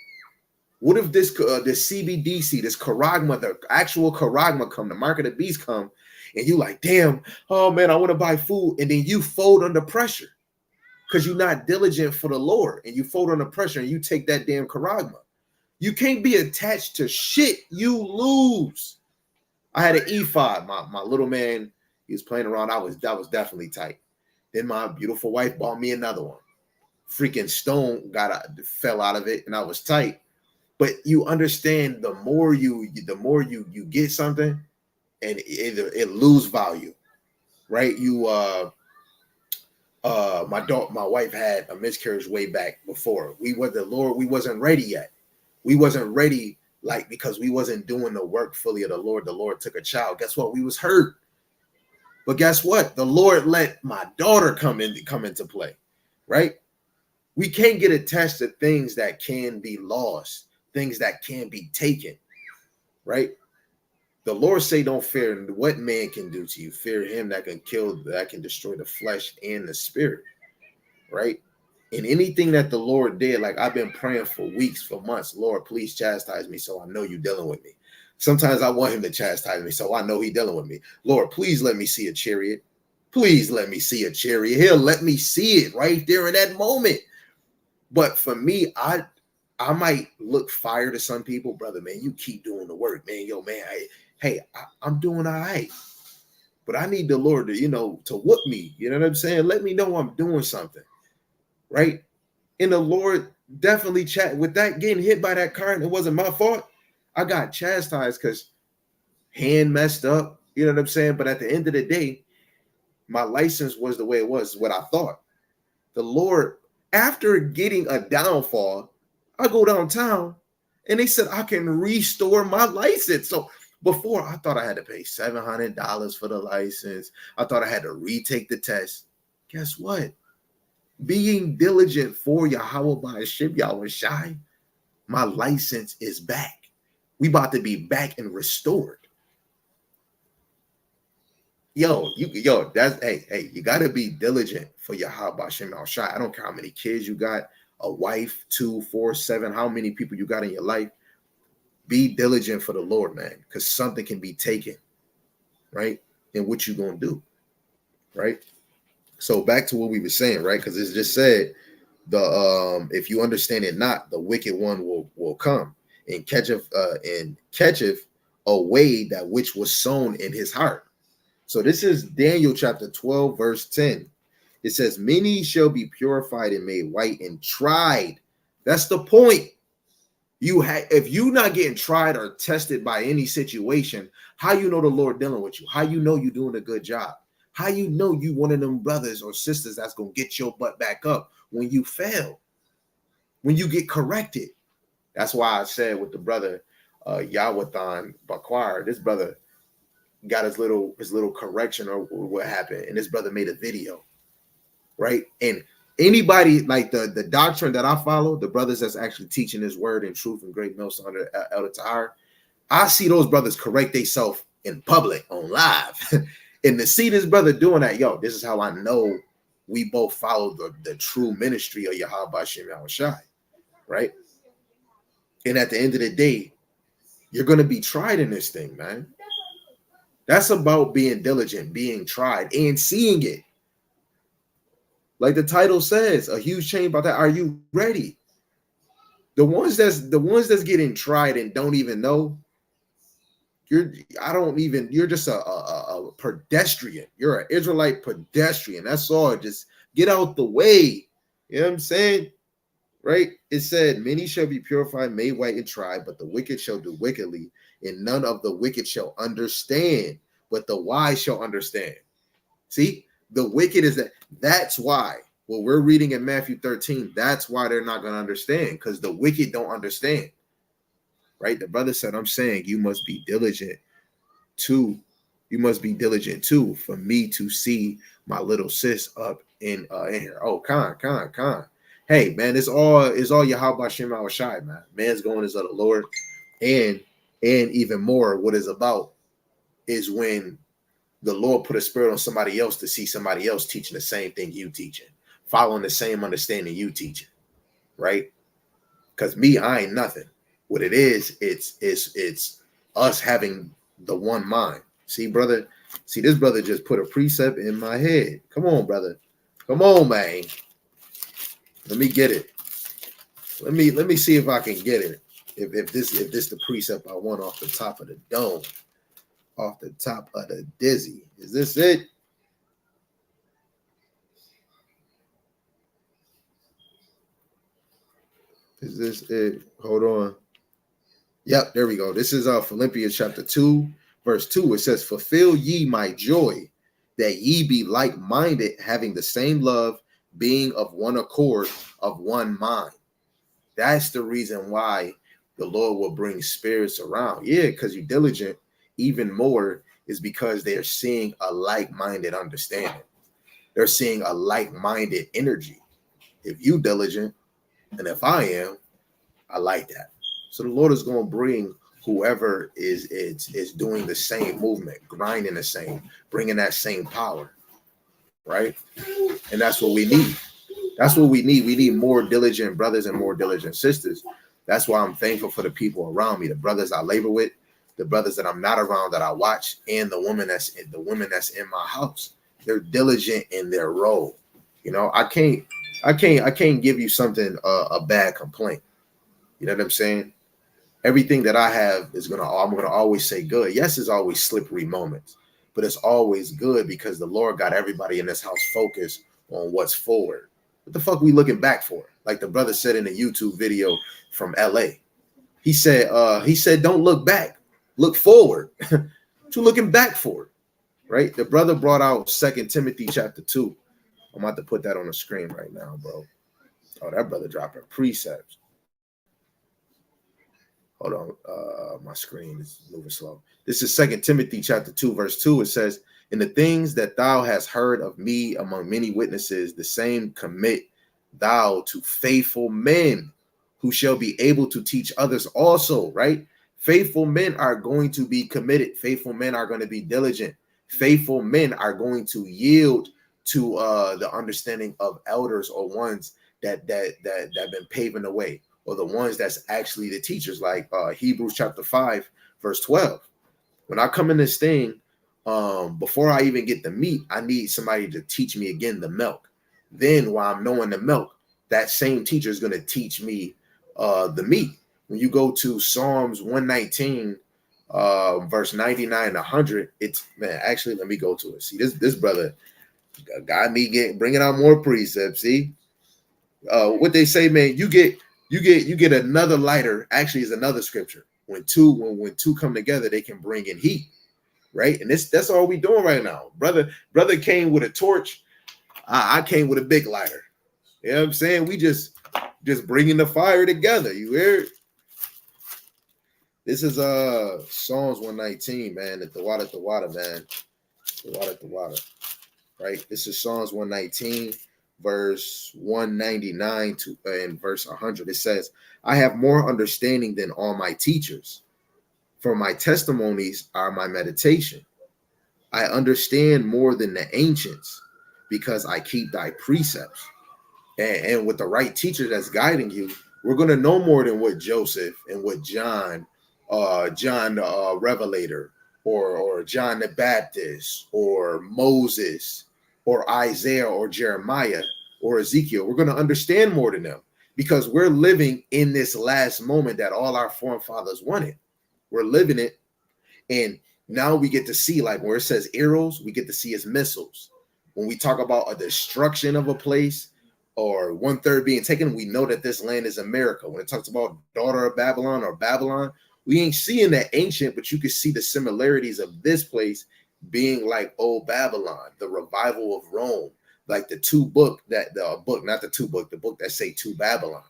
What if this CBDC, this charagma, the actual charagma come, the mark of the beast come, and you like, damn, oh man, I want to buy food, and then you fold under pressure. Because you're not diligent for the Lord, and you fold under pressure and you take that damn charagma. You can't be attached to shit. You lose. I had an E5. My little man, he was playing around. That was definitely tight. Then my beautiful wife bought me another one. Freaking stone fell out of it, and I was tight. But you understand, the more you get something, and it lose value, right? My wife had a miscarriage way back before. We wasn't ready yet. We wasn't ready, because we wasn't doing the work fully of the Lord. The Lord took a child. Guess what? We was hurt. But guess what? The Lord let my daughter come into play, right? We can't get attached to things that can be lost, things that can be taken, right? The Lord say, don't fear what man can do to you. Fear him that can destroy the flesh and the spirit, right? And anything that the Lord did, like I've been praying for weeks, for months, Lord, please chastise me so I know you're dealing with me. Sometimes I want him to chastise me so I know he's dealing with me. Lord, please let me see a chariot. Please let me see a chariot. He'll let me see it right there in that moment. But for me, I might look fire to some people, brother, man, you keep doing the work, man. Yo, man, I'm doing all right. But I need the Lord to whoop me. You know what I'm saying? Let me know I'm doing something, right? And the Lord definitely with that getting hit by that car, and it wasn't my fault. I got chastised because hand messed up. You know what I'm saying? But at the end of the day, my license was the way it was, what I thought. The Lord, after getting a downfall, I go downtown and they said I can restore my license. So before, I thought I had to pay $700 for the license. I thought I had to retake the test. Guess what? Being diligent for Yahweh by Shem Yahweh Shai, my license is back. We about to be back and restored. That's hey, you gotta be diligent for Yahweh by Shem Yahweh Shai. I don't care how many kids you got, a wife, 2, 4, 7, how many people you got in your life. Be diligent for the Lord, man, because something can be taken, right? And what you gonna do, right? So back to what we were saying, right? Because it's just said, if you understand it not, the wicked one will come and catcheth away that which was sown in his heart. So this is Daniel chapter 12, verse 10. It says, many shall be purified and made white and tried. That's the point. If you not getting tried or tested by any situation, how you know the Lord dealing with you? How you know you doing a good job? How you know you one of them brothers or sisters that's gonna get your butt back up when you fail, when you get corrected? That's why I said with the brother Yawathan Bakwar, this brother got his little correction or what happened, and this brother made a video, right? And anybody like the doctrine that I follow, the brothers that's actually teaching his word in truth and great mills under Elder Tahir, I see those brothers correct themselves in public on live. And to see this brother doing that, yo, this is how I know we both follow the true ministry of Yahweh Hashem Yahushai, right? And at the end of the day, you're going to be tried in this thing, man. That's about being diligent, being tried, and seeing it. Like the title says, a huge change about that. Are you ready? The ones that's getting tried and don't even know, you're just a pedestrian. You're an Israelite pedestrian. That's all. Just get out the way. You know what I'm saying? Right? It said, many shall be purified, made white, and tried, but the wicked shall do wickedly, and none of the wicked shall understand, but the wise shall understand. See, the wicked is that. That's why what we're reading in Matthew 13, that's why they're not going to understand, because the wicked don't understand. Right? The brother said, I'm saying you must be diligent too. You must be diligent too for me to see my little sis up in here. Oh, Khan. Hey, man, it's all Yahweh Hashem Yahushai, man. Man's going is of the Lord. And even more, what it's about is when the Lord put a spirit on somebody else to see somebody else teaching the same thing you teaching, following the same understanding you teaching, right? Because me, I ain't nothing. What it is, it's us having the one mind. See, brother, this brother just put a precept in my head. Come on, brother. Come on, man. Let me get it. Let me see if I can get it. If this the precept I want off the top of the dome, off the top of the dizzy. Is this it? Is this it? Hold on. Yep, there we go. This is Philippians chapter 2, verse 2. It says, fulfill ye my joy, that ye be like-minded, having the same love, being of one accord, of one mind. That's the reason why the Lord will bring spirits around. Yeah, because you're diligent. Even more is because they're seeing a like-minded understanding. They're seeing a like-minded energy. If you diligent, and if I am, I like that. So the Lord is going to bring whoever is doing the same movement, grinding the same, bringing that same power, right? And that's what we need. That's what we need. We need more diligent brothers and more diligent sisters. That's why I'm thankful for the people around me, the brothers I labor with, the brothers that I'm not around that I watch, and the women that's in my house. They're diligent in their role. You know, I can't give you something a bad complaint. You know what I'm saying? Everything that I have I'm gonna always say good. Yes, there's always slippery moments, but it's always good because the Lord got everybody in this house focused on what's forward. What the fuck we looking back for? Like the brother said in a YouTube video from LA. He said, don't look back, look forward. What you looking back for? Right? The brother brought out 2 Timothy chapter 2. I'm about to put that on the screen right now, bro. Oh, that brother dropping precepts. Hold on, my screen is moving slow. This is 2 Timothy chapter 2, verse 2. It says, in the things that thou hast heard of me among many witnesses, the same commit thou to faithful men who shall be able to teach others also, right? Faithful men are going to be committed. Faithful men are going to be diligent. Faithful men are going to yield to the understanding of elders or ones that have been paving the way, or the ones that's actually the teachers, like Hebrews chapter 5, verse 12. When I come in this thing, before I even get the meat, I need somebody to teach me again the milk. Then while I'm knowing the milk, that same teacher is going to teach me the meat. When you go to Psalms 119, verse 99 to 100, it's, man, actually, let me go to it. See, this brother got me bringing out more precepts. See, what they say, man, you get another lighter. Actually, is another scripture. When two come together, they can bring in heat, right? And that's all we doing right now. Brother came with a torch. I came with a big lighter. You know what I'm saying? We just bringing the fire together. You hear? This is Psalms 119, man. At the water, man. The water. Right? This is Psalms 119, verse 199 to and verse 100. It says, I have more understanding than all my teachers, for my testimonies are my meditation. I understand more than the ancients, because I keep thy precepts. And with the right teacher that's guiding you, we're going to know more than what Joseph and what John the Revelator, or John the Baptist, or Moses, or Isaiah, or Jeremiah, or Ezekiel. We're going to understand more than them, because we're living in this last moment that all our forefathers wanted. We're living it, and now we get to see, like where it says arrows, we get to see as missiles. When we talk about a destruction of a place, or 1/3 being taken, we know that this land is America. When it talks about daughter of Babylon or Babylon, we ain't seeing that ancient, but you can see the similarities of this place being like old Babylon, the revival of Rome, like the book that say to Babylon,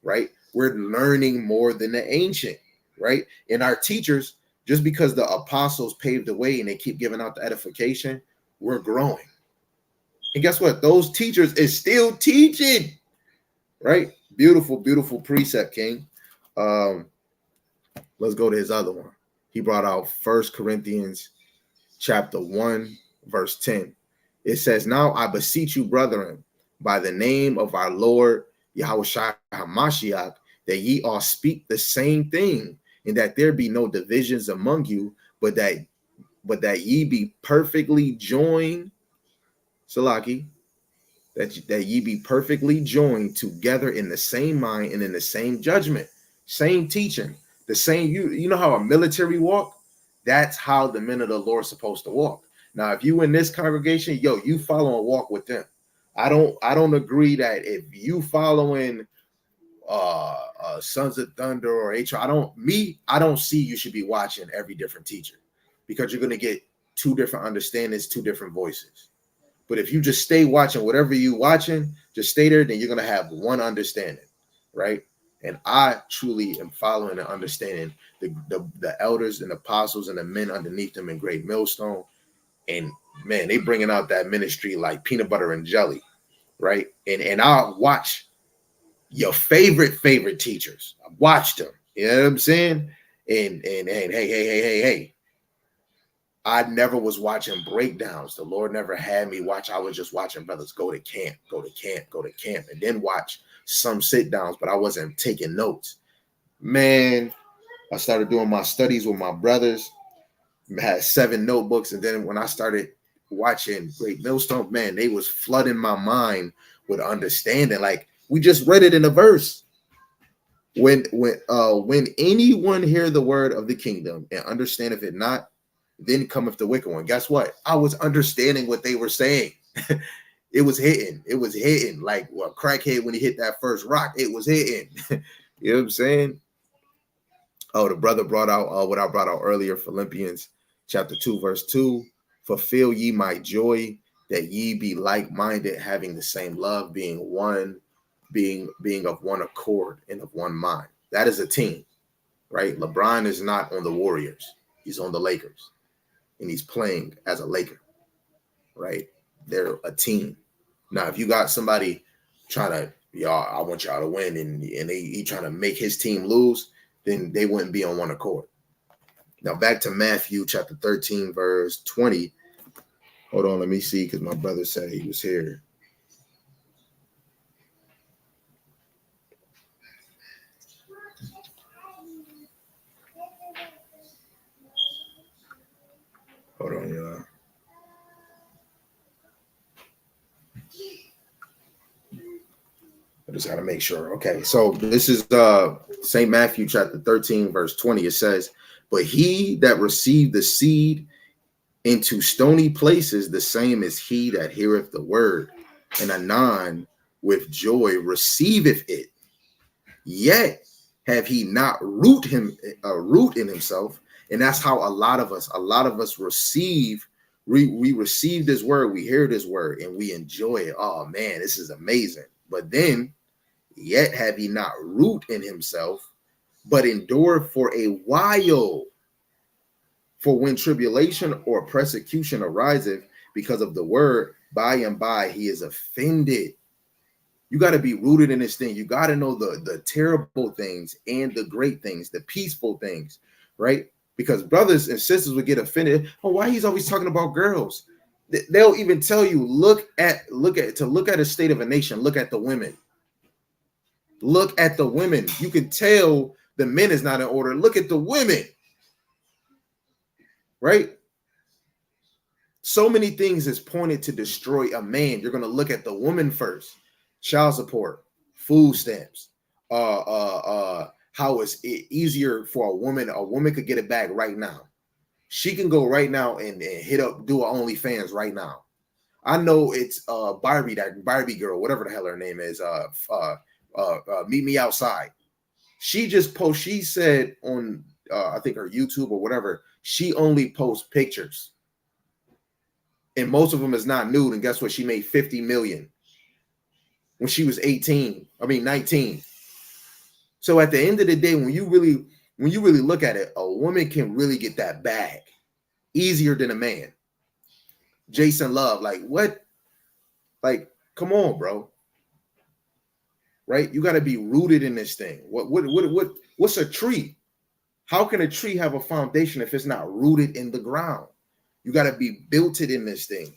right? We're learning more than the ancient, right? And our teachers, just because the apostles paved the way and they keep giving out the edification, we're growing. And guess what? Those teachers is still teaching, right? Beautiful, beautiful precept, King. Let's go to his other one. He brought out 1 Corinthians chapter 1, verse 10. It says, now I beseech you, brethren, by the name of our Lord Yahushua HaMashiach, that ye all speak the same thing, and that there be no divisions among you, but that ye be perfectly joined, Salaki, that ye be perfectly joined together in the same mind and in the same judgment, same teaching, the same. You know how a military walk? That's how the men of the Lord are supposed to walk. Now, if you in this congregation, you follow and walk with them. I don't agree that if you following Sons of Thunder or HR, I don't see you should be watching every different teacher, because you're going to get two different understandings, two different voices. But if you just stay watching whatever you watching, just stay there, then you're going to have one understanding, right? And I truly am following and understanding the elders and apostles and the men underneath them in Great Millstone. And man, they bringing out that ministry like peanut butter and jelly, right? And I'll watch your favorite teachers. I watched them. You know what I'm saying? And hey. I never was watching breakdowns. The Lord never had me watch. I was just watching brothers go to camp, and then watch some sit downs, but I wasn't taking notes. Man, I started doing my studies with my brothers, had 7 notebooks, and then when I started watching Great Millstone, man, they was flooding my mind with understanding. Like we just read it in a verse. When anyone hear the word of the kingdom and understand if it not, then cometh the wicked one. Guess what? I was understanding what they were saying. It was hitting like a crackhead when he hit that first rock. It was hitting. You know what I'm saying? Oh, the brother brought out what I brought out earlier, Philippians chapter 2, verse 2. Fulfill ye my joy, that ye be like-minded, having the same love, being one, being of one accord and of one mind. That is a team, right? LeBron is not on the Warriors. He's on the Lakers. And he's playing as a Laker, right? They're a team. Now, if you got somebody trying to, I want y'all to win, and he trying to make his team lose, then they wouldn't be on one accord. Now, back to Matthew chapter 13, verse 20. Hold on, let me see, because my brother said he was here. Hold on, y'all. I just got to make sure. Okay, so this is St. Matthew chapter 13, verse 20. It says, but he that received the seed into stony places, the same is he that heareth the word, and anon with joy receiveth it. Yet have he not root in himself. And that's how a lot of us receive. We receive this word, we hear this word, and we enjoy it. Oh man, this is amazing. But then, yet have he not root in himself, but endure for a while. For when tribulation or persecution ariseth because of the word, by and by he is offended. You got to be rooted in this thing. You got to know the terrible things and the great things, the peaceful things, right? Because brothers and sisters would get offended. Oh, why he's always talking about girls? They'll even tell you, look at a state of a nation. Look at the women. Look at the women. You can tell the men is not in order. Look at the women. Right? So many things is pointed to destroy a man. You're going to look at the woman first. Child support, food stamps, how it's easier for a woman could get it back right now. She can go right now and hit up, do an OnlyFans right now. I know it's Barbie, that Barbie girl, whatever the hell her name is, meet me outside. She said on I think her YouTube or whatever, she only posts pictures. And most of them is not nude. And guess what? She made 50 million when she was 19. So at the end of the day, when you really look at it, a woman can really get that bag easier than a man. Jason Love, like what? Like, come on, bro. Right? You got to be rooted in this thing. What's a tree? How can a tree have a foundation if it's not rooted in the ground? You got to be built in this thing.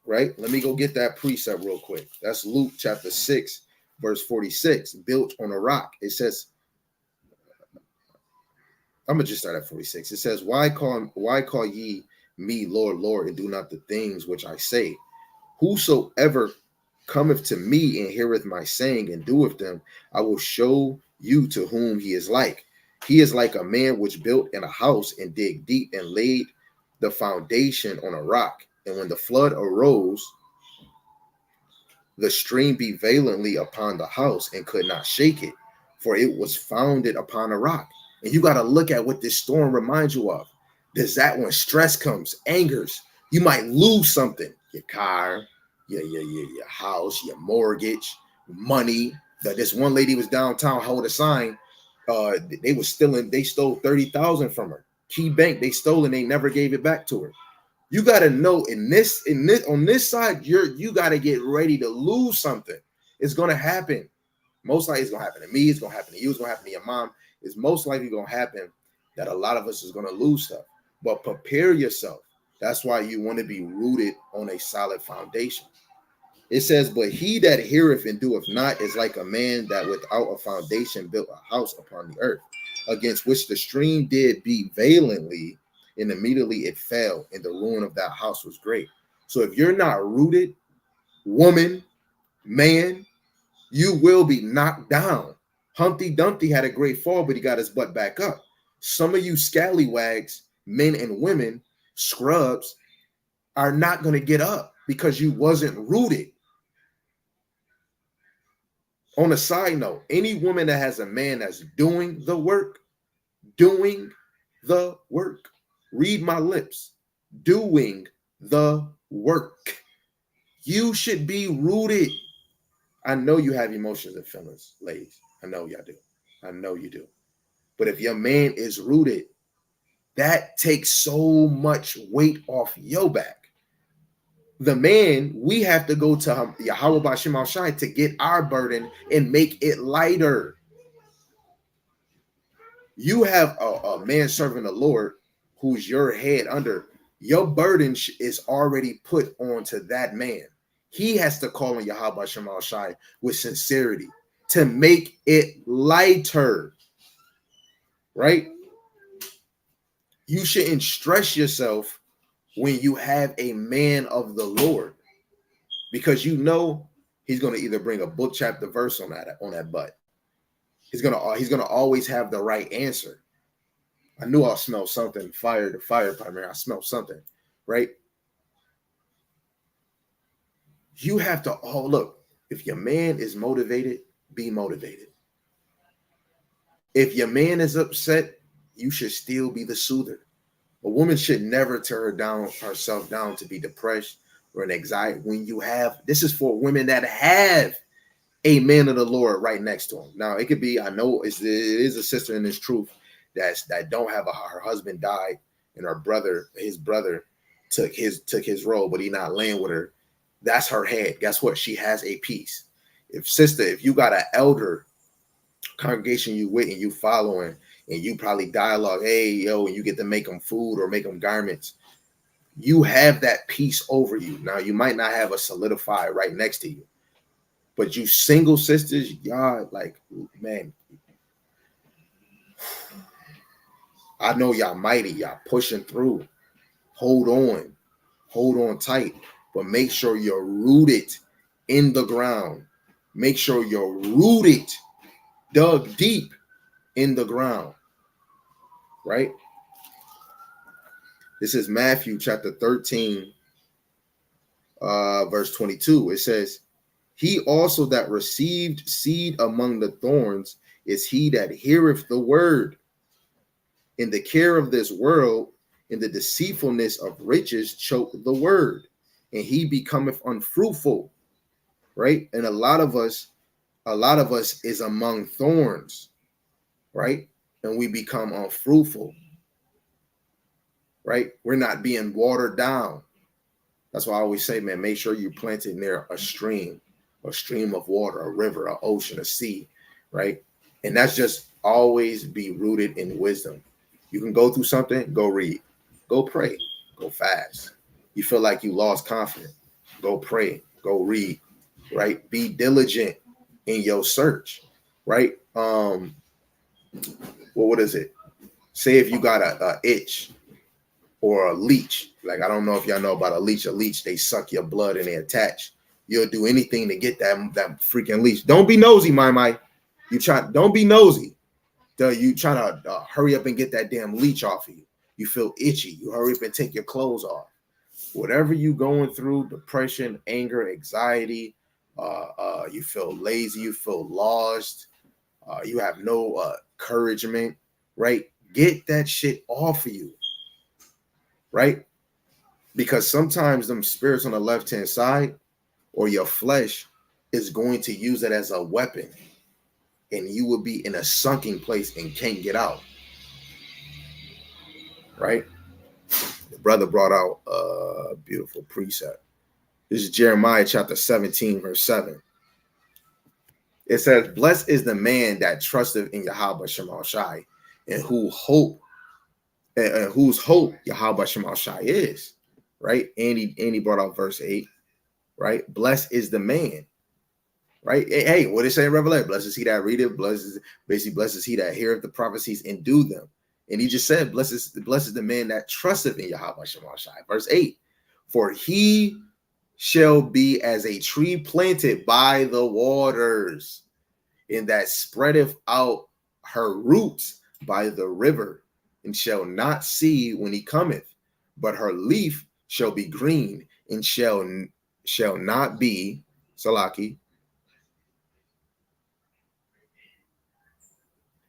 Right? Let me go get that precept real quick. That's Luke chapter 6, verse 46. Built on a rock. It says, I'm gonna just start at 46. It says, why call ye me Lord, Lord, and do not the things which I say? Whosoever cometh to me and heareth my saying and doeth them, I will show you to whom he is like. He is like a man which built in a house and dig deep and laid the foundation on a rock. And when the flood arose, the stream beat violently upon the house and could not shake it, for it was founded upon a rock. And you got to look at what this storm reminds you of. Does that when stress comes, angers, you might lose something, your car, your house, your mortgage, money. This one lady was downtown, held a sign. They stole 30,000 from her. Key Bank, they stole and they never gave it back to her. You got to know on this side, you got to get ready to lose something. It's going to happen. Most likely it's going to happen to me. It's going to happen to you. It's going to happen to your mom. It's most likely going to happen that a lot of us is going to lose stuff. But prepare yourself. That's why you want to be rooted on a solid foundation. It says, but he that heareth and doeth not is like a man that without a foundation built a house upon the earth, against which the stream did beat violently, and immediately it fell, and the ruin of that house was great. So if you're not rooted, woman, man, you will be knocked down. Humpty Dumpty had a great fall, but he got his butt back up. Some of you scallywags, men and women, scrubs, are not going to get up because you wasn't rooted. On a side note, any woman that has a man that's doing the work, read my lips, doing the work, you should be rooted. I know you have emotions and feelings, ladies. I know y'all do. I know you do. But if your man is rooted, that takes so much weight off your back. The man, we have to go to Yahweh B'Shem Al-Shai to get our burden and make it lighter. You have a man serving the Lord who's your head under. Your burden is already put onto that man. He has to call on Yahweh B'Shem Al-Shai with sincerity to make it lighter, right? You shouldn't stress yourself when you have a man of the Lord, because you know he's gonna either bring a book, chapter, verse on that butt. He's gonna always have the right answer. I knew I'll smell something. Fire department. I smell something, right? You have to look. If your man is motivated, be motivated. If your man is upset, you should still be the soother. A woman should never tear herself down to be depressed or an anxiety. This is for women that have a man of the Lord right next to them. Now, it could be, I know it is a sister in this truth that don't have her husband died and his brother took his role, but he not laying with her. That's her head. Guess what? She has a peace. If you got an elder congregation you with and you following and you probably dialogue, hey, yo, and you get to make them food or make them garments, you have that peace over you. Now, you might not have a solidified right next to you, but you single sisters, y'all, like, man, I know y'all mighty, y'all pushing through. Hold on tight, but make sure you're rooted in the ground. Make sure you're rooted, dug deep in the ground, right? This is Matthew chapter 13, verse 22. It says, he also that received seed among the thorns is he that heareth the word. In the care of this world, in the deceitfulness of riches, choke the word, and he becometh unfruitful, right? And a lot of us is among thorns, right? And we become unfruitful, right? We're not being watered down. That's why I always say, man, make sure you plant it near a stream of water, a river, an ocean, a sea, right? And that's just always be rooted in wisdom. You can go through something, go read, go pray, go fast. You feel like you lost confidence, go pray, go read, right? Be diligent in your search, right? What is it? Say if you got a itch or a leech, like I don't know if y'all know about a leech. A leech, they suck your blood and they attach. You'll do anything to get that freaking leech. Don't be nosy, my. Don't be nosy. You trying to hurry up and get that damn leech off of you. You feel itchy. You hurry up and take your clothes off. Whatever you going through, depression, anger, anxiety, you feel lazy, you feel lost, you have no encouragement, right? Get that shit off of you, right? Because sometimes them spirits on the left-hand side or your flesh is going to use it as a weapon, and you will be in a sunken place and can't get out, right? The brother brought out a beautiful precept. This is Jeremiah chapter 17, verse 7. It says, blessed is the man that trusteth in Yahweh Shemel Shai, and whose hope Yahweh Shemel Shai is, right? And he brought out verse 8, right? Blessed is the man, right? Hey, what did it say in Revelation? Blessed is he that readeth, blessed is he that heareth the prophecies and do them. And he just said, blessed is the man that trusteth in Yahweh Shemel Shai. Verse 8, for he shall be as a tree planted by the waters, and that spreadeth out her roots by the river, and shall not see when he cometh, but her leaf shall be green, and shall not be Salaki,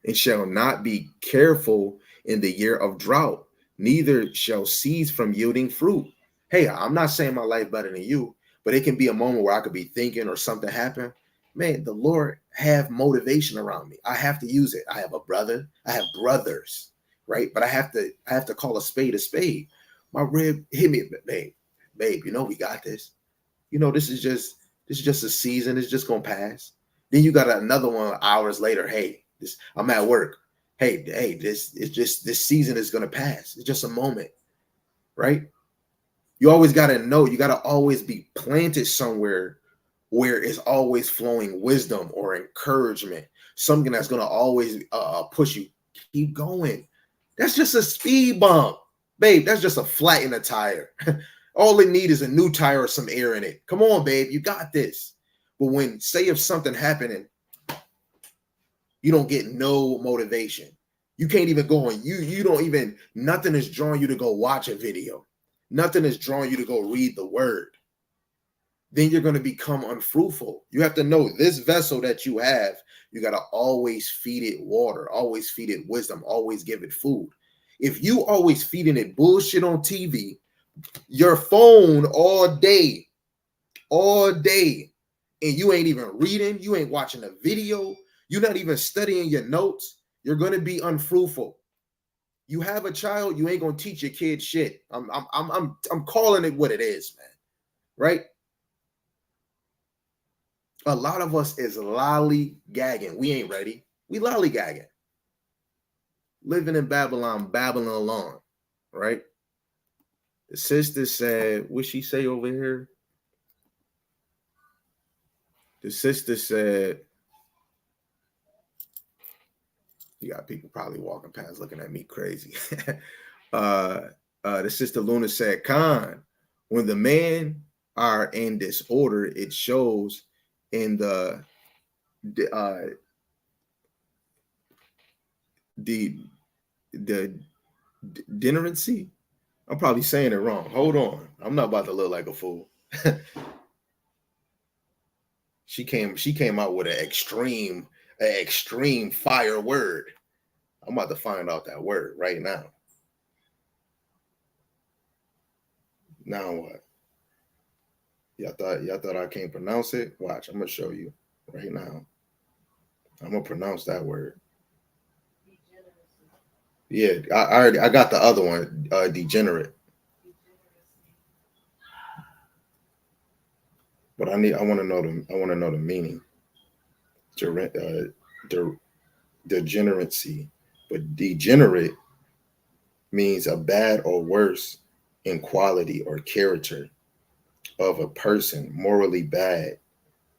and shall not be careful in the year of drought, neither shall cease from yielding fruit. Hey, I'm not saying my life better than you, but it can be a moment where I could be thinking or something happen. Man, the Lord have motivation around me. I have to use it. I have a brother. I have brothers, right? But I have to call a spade a spade. My rib hit me, babe. You know we got this. You know this is just a season. It's just gonna pass. Then you got another one hours later. Hey, I'm at work. Hey, this season is gonna pass. It's just a moment, right? You always got to know, you got to always be planted somewhere where it's always flowing wisdom or encouragement, something that's going to always push you. Keep going. That's just a speed bump, babe. That's just a flat in a tire. All it needs is a new tire or some air in it. Come on, babe. You got this. But when, say if something happened and you don't get no motivation, you can't even go on, you don't even, nothing is drawing you to go watch a video. Nothing is drawing you to go read the word. Then you're going to become unfruitful. You have to know this vessel that you have, you got to always feed it water, always feed it wisdom, always give it food. If you always feeding it bullshit on TV, your phone all day, and you ain't even reading, you ain't watching a video, you're not even studying your notes, you're going to be unfruitful. You have a child, you ain't going to teach your kid shit. I'm calling it what it is, man. Right? A lot of us is lollygagging. We ain't ready. We lollygagging. Living in Babylon, babbling along, right? The sister said, what she say over here? The sister said, you got people probably walking past looking at me crazy. The sister Luna said, Khan, when the men are in disorder, it shows in the degeneracy. I'm probably saying it wrong. Hold on. I'm not about to look like a fool. She came out with an extreme fire word. I'm about to find out that word right now. Now what? Y'all thought I can't pronounce it? Watch, I'm gonna show you right now. I'm gonna pronounce that word. Yeah, I got the other one, degenerate. But I want to know the meaning. Degeneracy, but degenerate means a bad or worse in quality or character of a person, morally bad.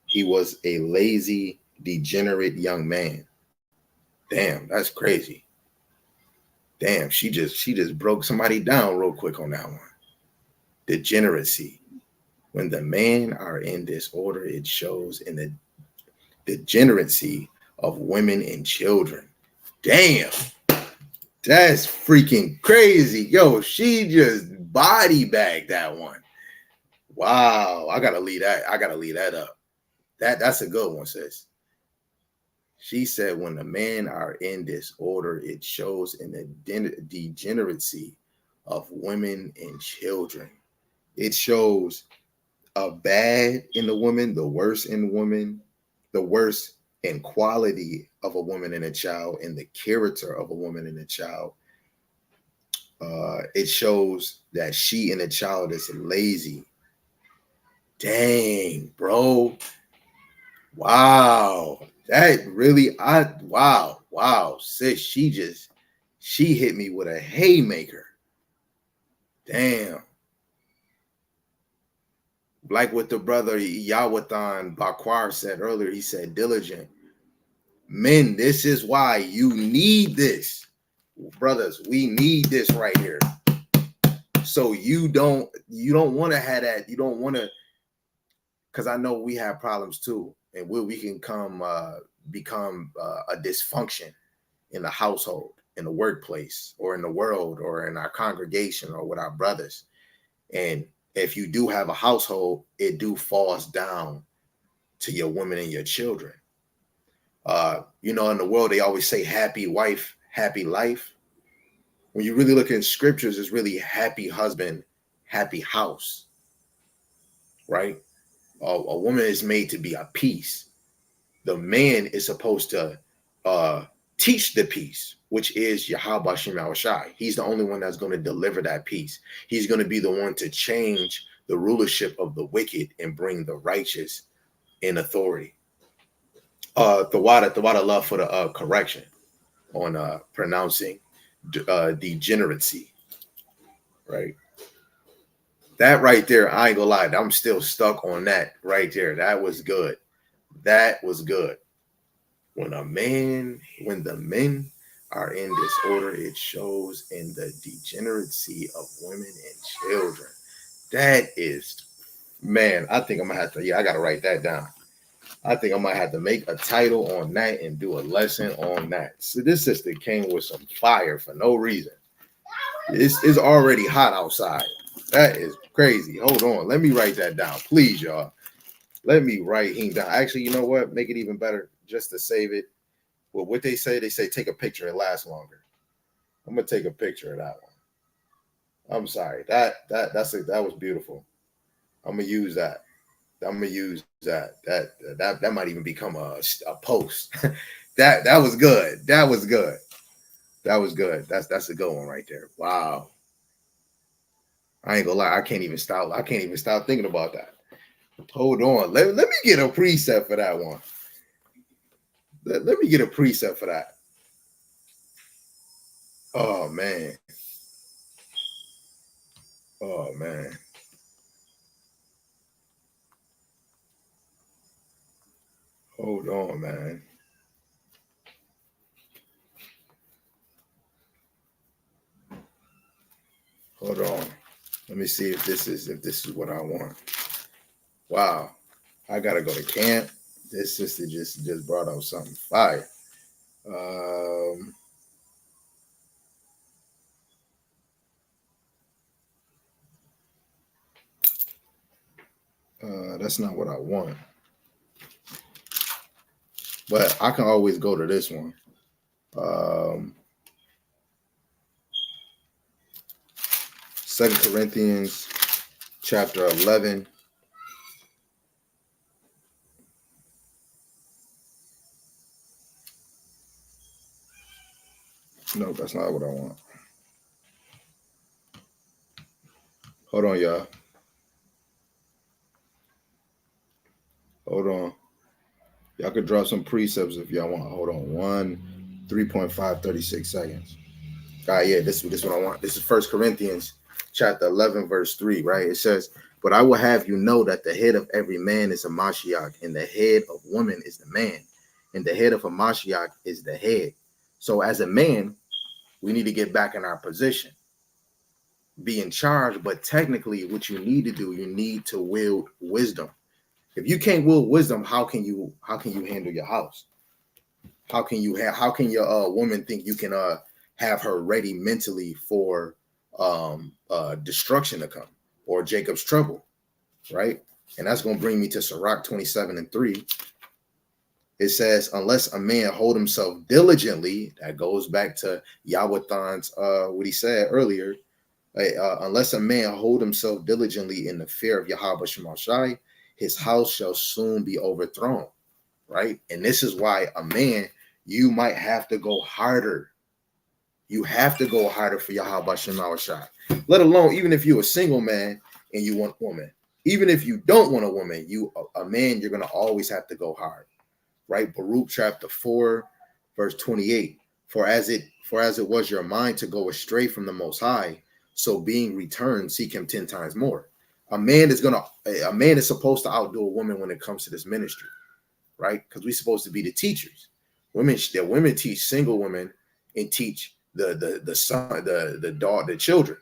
He was a lazy, degenerate young man. Damn, that's crazy. Damn, she just broke somebody down real quick on that one. Degeneracy. When the men are in disorder, it shows in the degeneracy of women and children. Damn, that's freaking crazy. Yo, she just body bagged that one. Wow, I gotta leave that up. That's a good one, sis. She said, when the men are in disorder, it shows in the degeneracy of women and children. It shows a bad in the woman, the worst in the woman, the worst in quality of a woman and a child, and the character of a woman and a child. It shows that she and the child is lazy. Dang, bro. Wow. That really, wow, sis, she hit me with a haymaker. Damn. Like what the brother Yawathan Bakwar said earlier, he said, diligent. Men, this is why you need this. Brothers, we need this right here. So you don't want to have that. You don't want to, because I know we have problems too. And we can become a dysfunction in the household, in the workplace, or in the world, or in our congregation, or with our brothers. And if you do have a household, it do falls down to your women and your children. In the world, they always say happy wife, happy life. When you really look in scriptures, it's really happy husband, happy house, right? A woman is made to be a peace. The man is supposed to teach the peace, which is Yahweh Shem Yahushai. He's the only one that's going to deliver that peace. He's going to be the one to change the rulership of the wicked and bring the righteous in authority. The water love for the correction on pronouncing degeneracy, right? That right there, I ain't gonna lie, I'm still stuck on that right there. That was good. That was good. When the men are in disorder, it shows in the degeneracy of women and children. That is, man, I think I'm gonna have to, I gotta write that down. I think I might have to make a title on that and do a lesson on that. So this sister came with some fire for no reason. It's already hot outside. That is crazy. Hold on. Let me write that down. Please, y'all. Let me write him down. Actually, you know what? Make it even better just to save it. Well, what they say take a picture. It lasts longer. I'm going to take a picture of that one. I'm sorry. That was beautiful. I'm going to use that. That might even become a post. that was good. That was good. That's a good one right there. Wow. I ain't gonna lie. I can't even stop thinking about that. Hold on. Let me get a preset for that one. Let me get a preset for that. Oh man. Oh man. Hold on, man. Hold on. Let me see if this is what I want. Wow. I gotta go to camp. This sister just brought out something fire. That's not what I want. But I can always go to this one. 2 Corinthians chapter 11. No, that's not what I want. Hold on, y'all. Hold on. Y'all could drop some precepts if y'all want. Hold on. 3.5, 36 seconds. All right, yeah, this is what I want. This is 1 Corinthians chapter 11, verse 3, right? It says, but I will have you know that the head of every man is a Mashiach, and the head of woman is the man, and the head of a Mashiach is the head. So as a man, we need to get back in our position, be in charge, but technically what you need to do, you need to wield wisdom. If you can't wield wisdom, how can you handle your house? How can your woman think you can have her ready mentally for destruction to come or Jacob's trouble, right? And that's going to bring me to Sirach 27:3. It says, unless a man hold himself diligently, that goes back to Yahweh's what he said earlier, unless a man hold himself diligently in the fear of Yahweh Shemashai, his house shall soon be overthrown, right? And this is why a man, you might have to go harder. You have to go harder for Yahweh Shemashai, let alone even if you're a single man and you want a woman. Even if you don't want a woman, a man, you're going to always have to go hard, right? Baruch chapter 4, verse 28. For as it was your mind to go astray from the Most High, so being returned, seek him 10 times more. A man is supposed to outdo a woman when it comes to this ministry, right? Because we're supposed to be the teachers. Women teach single women and teach the children.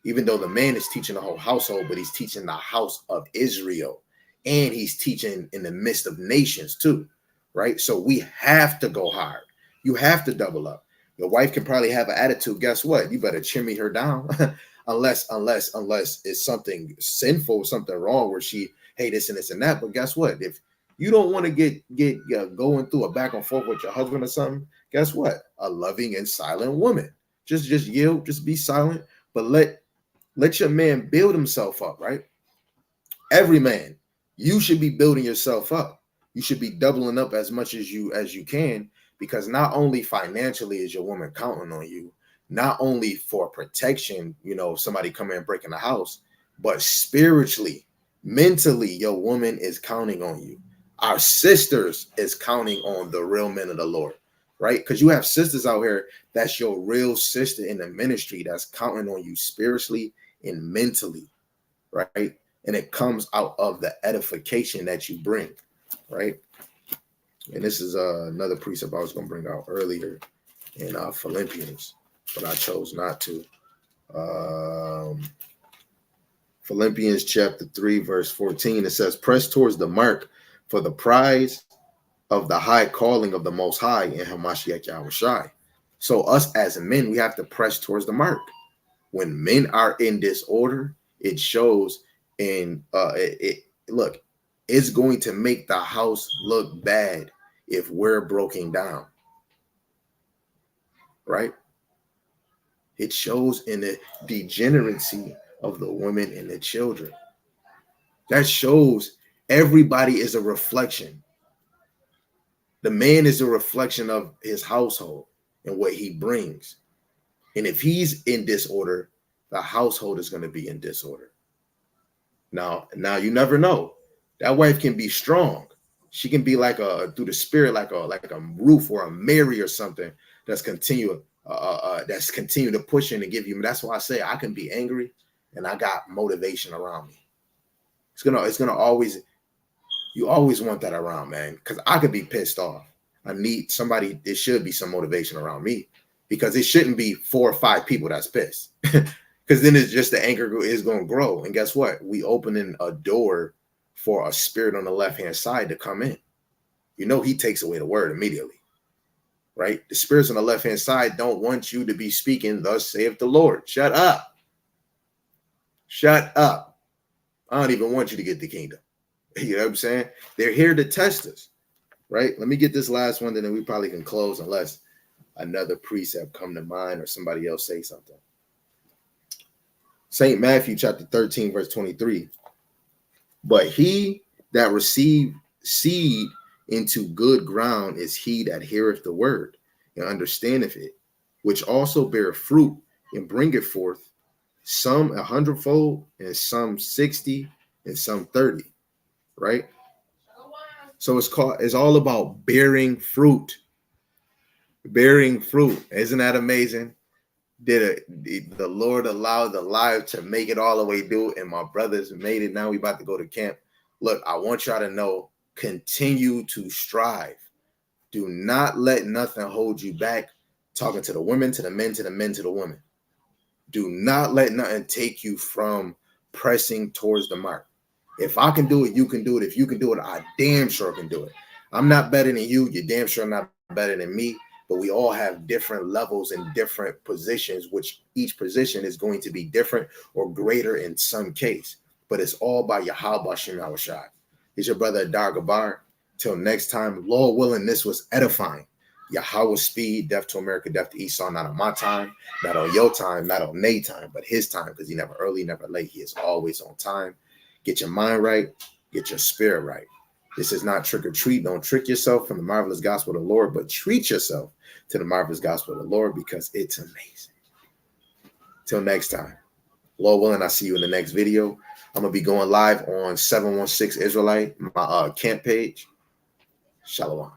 Even though the man is teaching the whole household, but he's teaching the house of Israel, and he's teaching in the midst of nations too, right? So we have to go hard. You have to double up. Your wife can probably have an attitude. Guess what? You better chimney her down. Unless it's something sinful, something wrong where she, hey, this and this and that. But guess what? If you don't want to get going through a back and forth with your husband or something, guess what? A loving and silent woman. Just yield, just be silent, but let your man build himself up, right? Every man, you should be building yourself up. You should be doubling up as much as you can, because not only financially is your woman counting on you, not only for protection, if somebody come in and break in the house, but spiritually, mentally, your woman is counting on you. Our sisters is counting on the real men of the Lord, right? Because you have sisters out here, that's your real sister in the ministry that's counting on you spiritually and mentally, right? And it comes out of the edification that you bring, right? And this is another precept I was going to bring out earlier in Philippians, but I chose not to. Philippians chapter 3, verse 14, it says, press towards the mark for the prize of the high calling of the Most High in Hamashiach Yahushai. So us as men, we have to press towards the mark. When men are in disorder, it shows in look, it's going to make the house look bad if we're broken down. Right? It shows in the degeneracy of the women and the children. That shows everybody is a reflection. The man is a reflection of his household and what he brings. And if he's in disorder, the household is going to be in disorder. Now you never know. That wife can be strong. She can be like through the spirit, like a Ruth or a Mary or something that's continue to push in and give you. That's why I say I can be angry and I got motivation around me. It's gonna always, you always want that around, man, because I could be pissed off. I need somebody. There should be some motivation around me, because it shouldn't be 4 or 5 people that's pissed, because then it's just the anger is going to grow. And guess what? We opening a door for a spirit on the left-hand side to come in. You know, he takes away the word immediately, right? The spirits on the left-hand side don't want you to be speaking, thus saith the Lord. Shut up. Shut up. I don't even want you to get the kingdom. You know what I'm saying? They're here to test us, right? Let me get this last one, then we probably can close unless another precept come to mind or somebody else say something. St. Matthew chapter 13, verse 23. But he that received seed into good ground is he that heareth the word and understandeth it, which also beareth fruit and bringeth forth some 100-fold and some 60 and some 30, right? So it's all about bearing fruit. Bearing fruit. Isn't that amazing? Did the Lord allow the live to make it all the way through, and my brothers made it. Now we about to go to camp. Look, I want y'all to know, continue to strive. Do not let nothing hold you back. Talking to the women, to the men, to the men, to the women. Do not let nothing take you from pressing towards the mark. If I can do it, you can do it. If you can do it, I damn sure can do it. I'm not better than you. You're damn sure not better than me. But we all have different levels and different positions, which each position is going to be different or greater in some case. But it's all by Yahweh Shem Yahushai. It's your brother Adar Gabar. Till next time, Lord willing, this was edifying. Yahweh speed, death to America, death to Esau, not on my time, not on your time, not on Nay's time, but his time, because he never early, never late. He is always on time. Get your mind right, get your spirit right. This is not trick or treat. Don't trick yourself from the marvelous gospel of the Lord, but treat yourself to the marvelous gospel of the Lord, because it's amazing. Till next time, Lord willing, I'll see you in the next video. I'm going to be going live on 716 Israelite, my camp page. Shalom.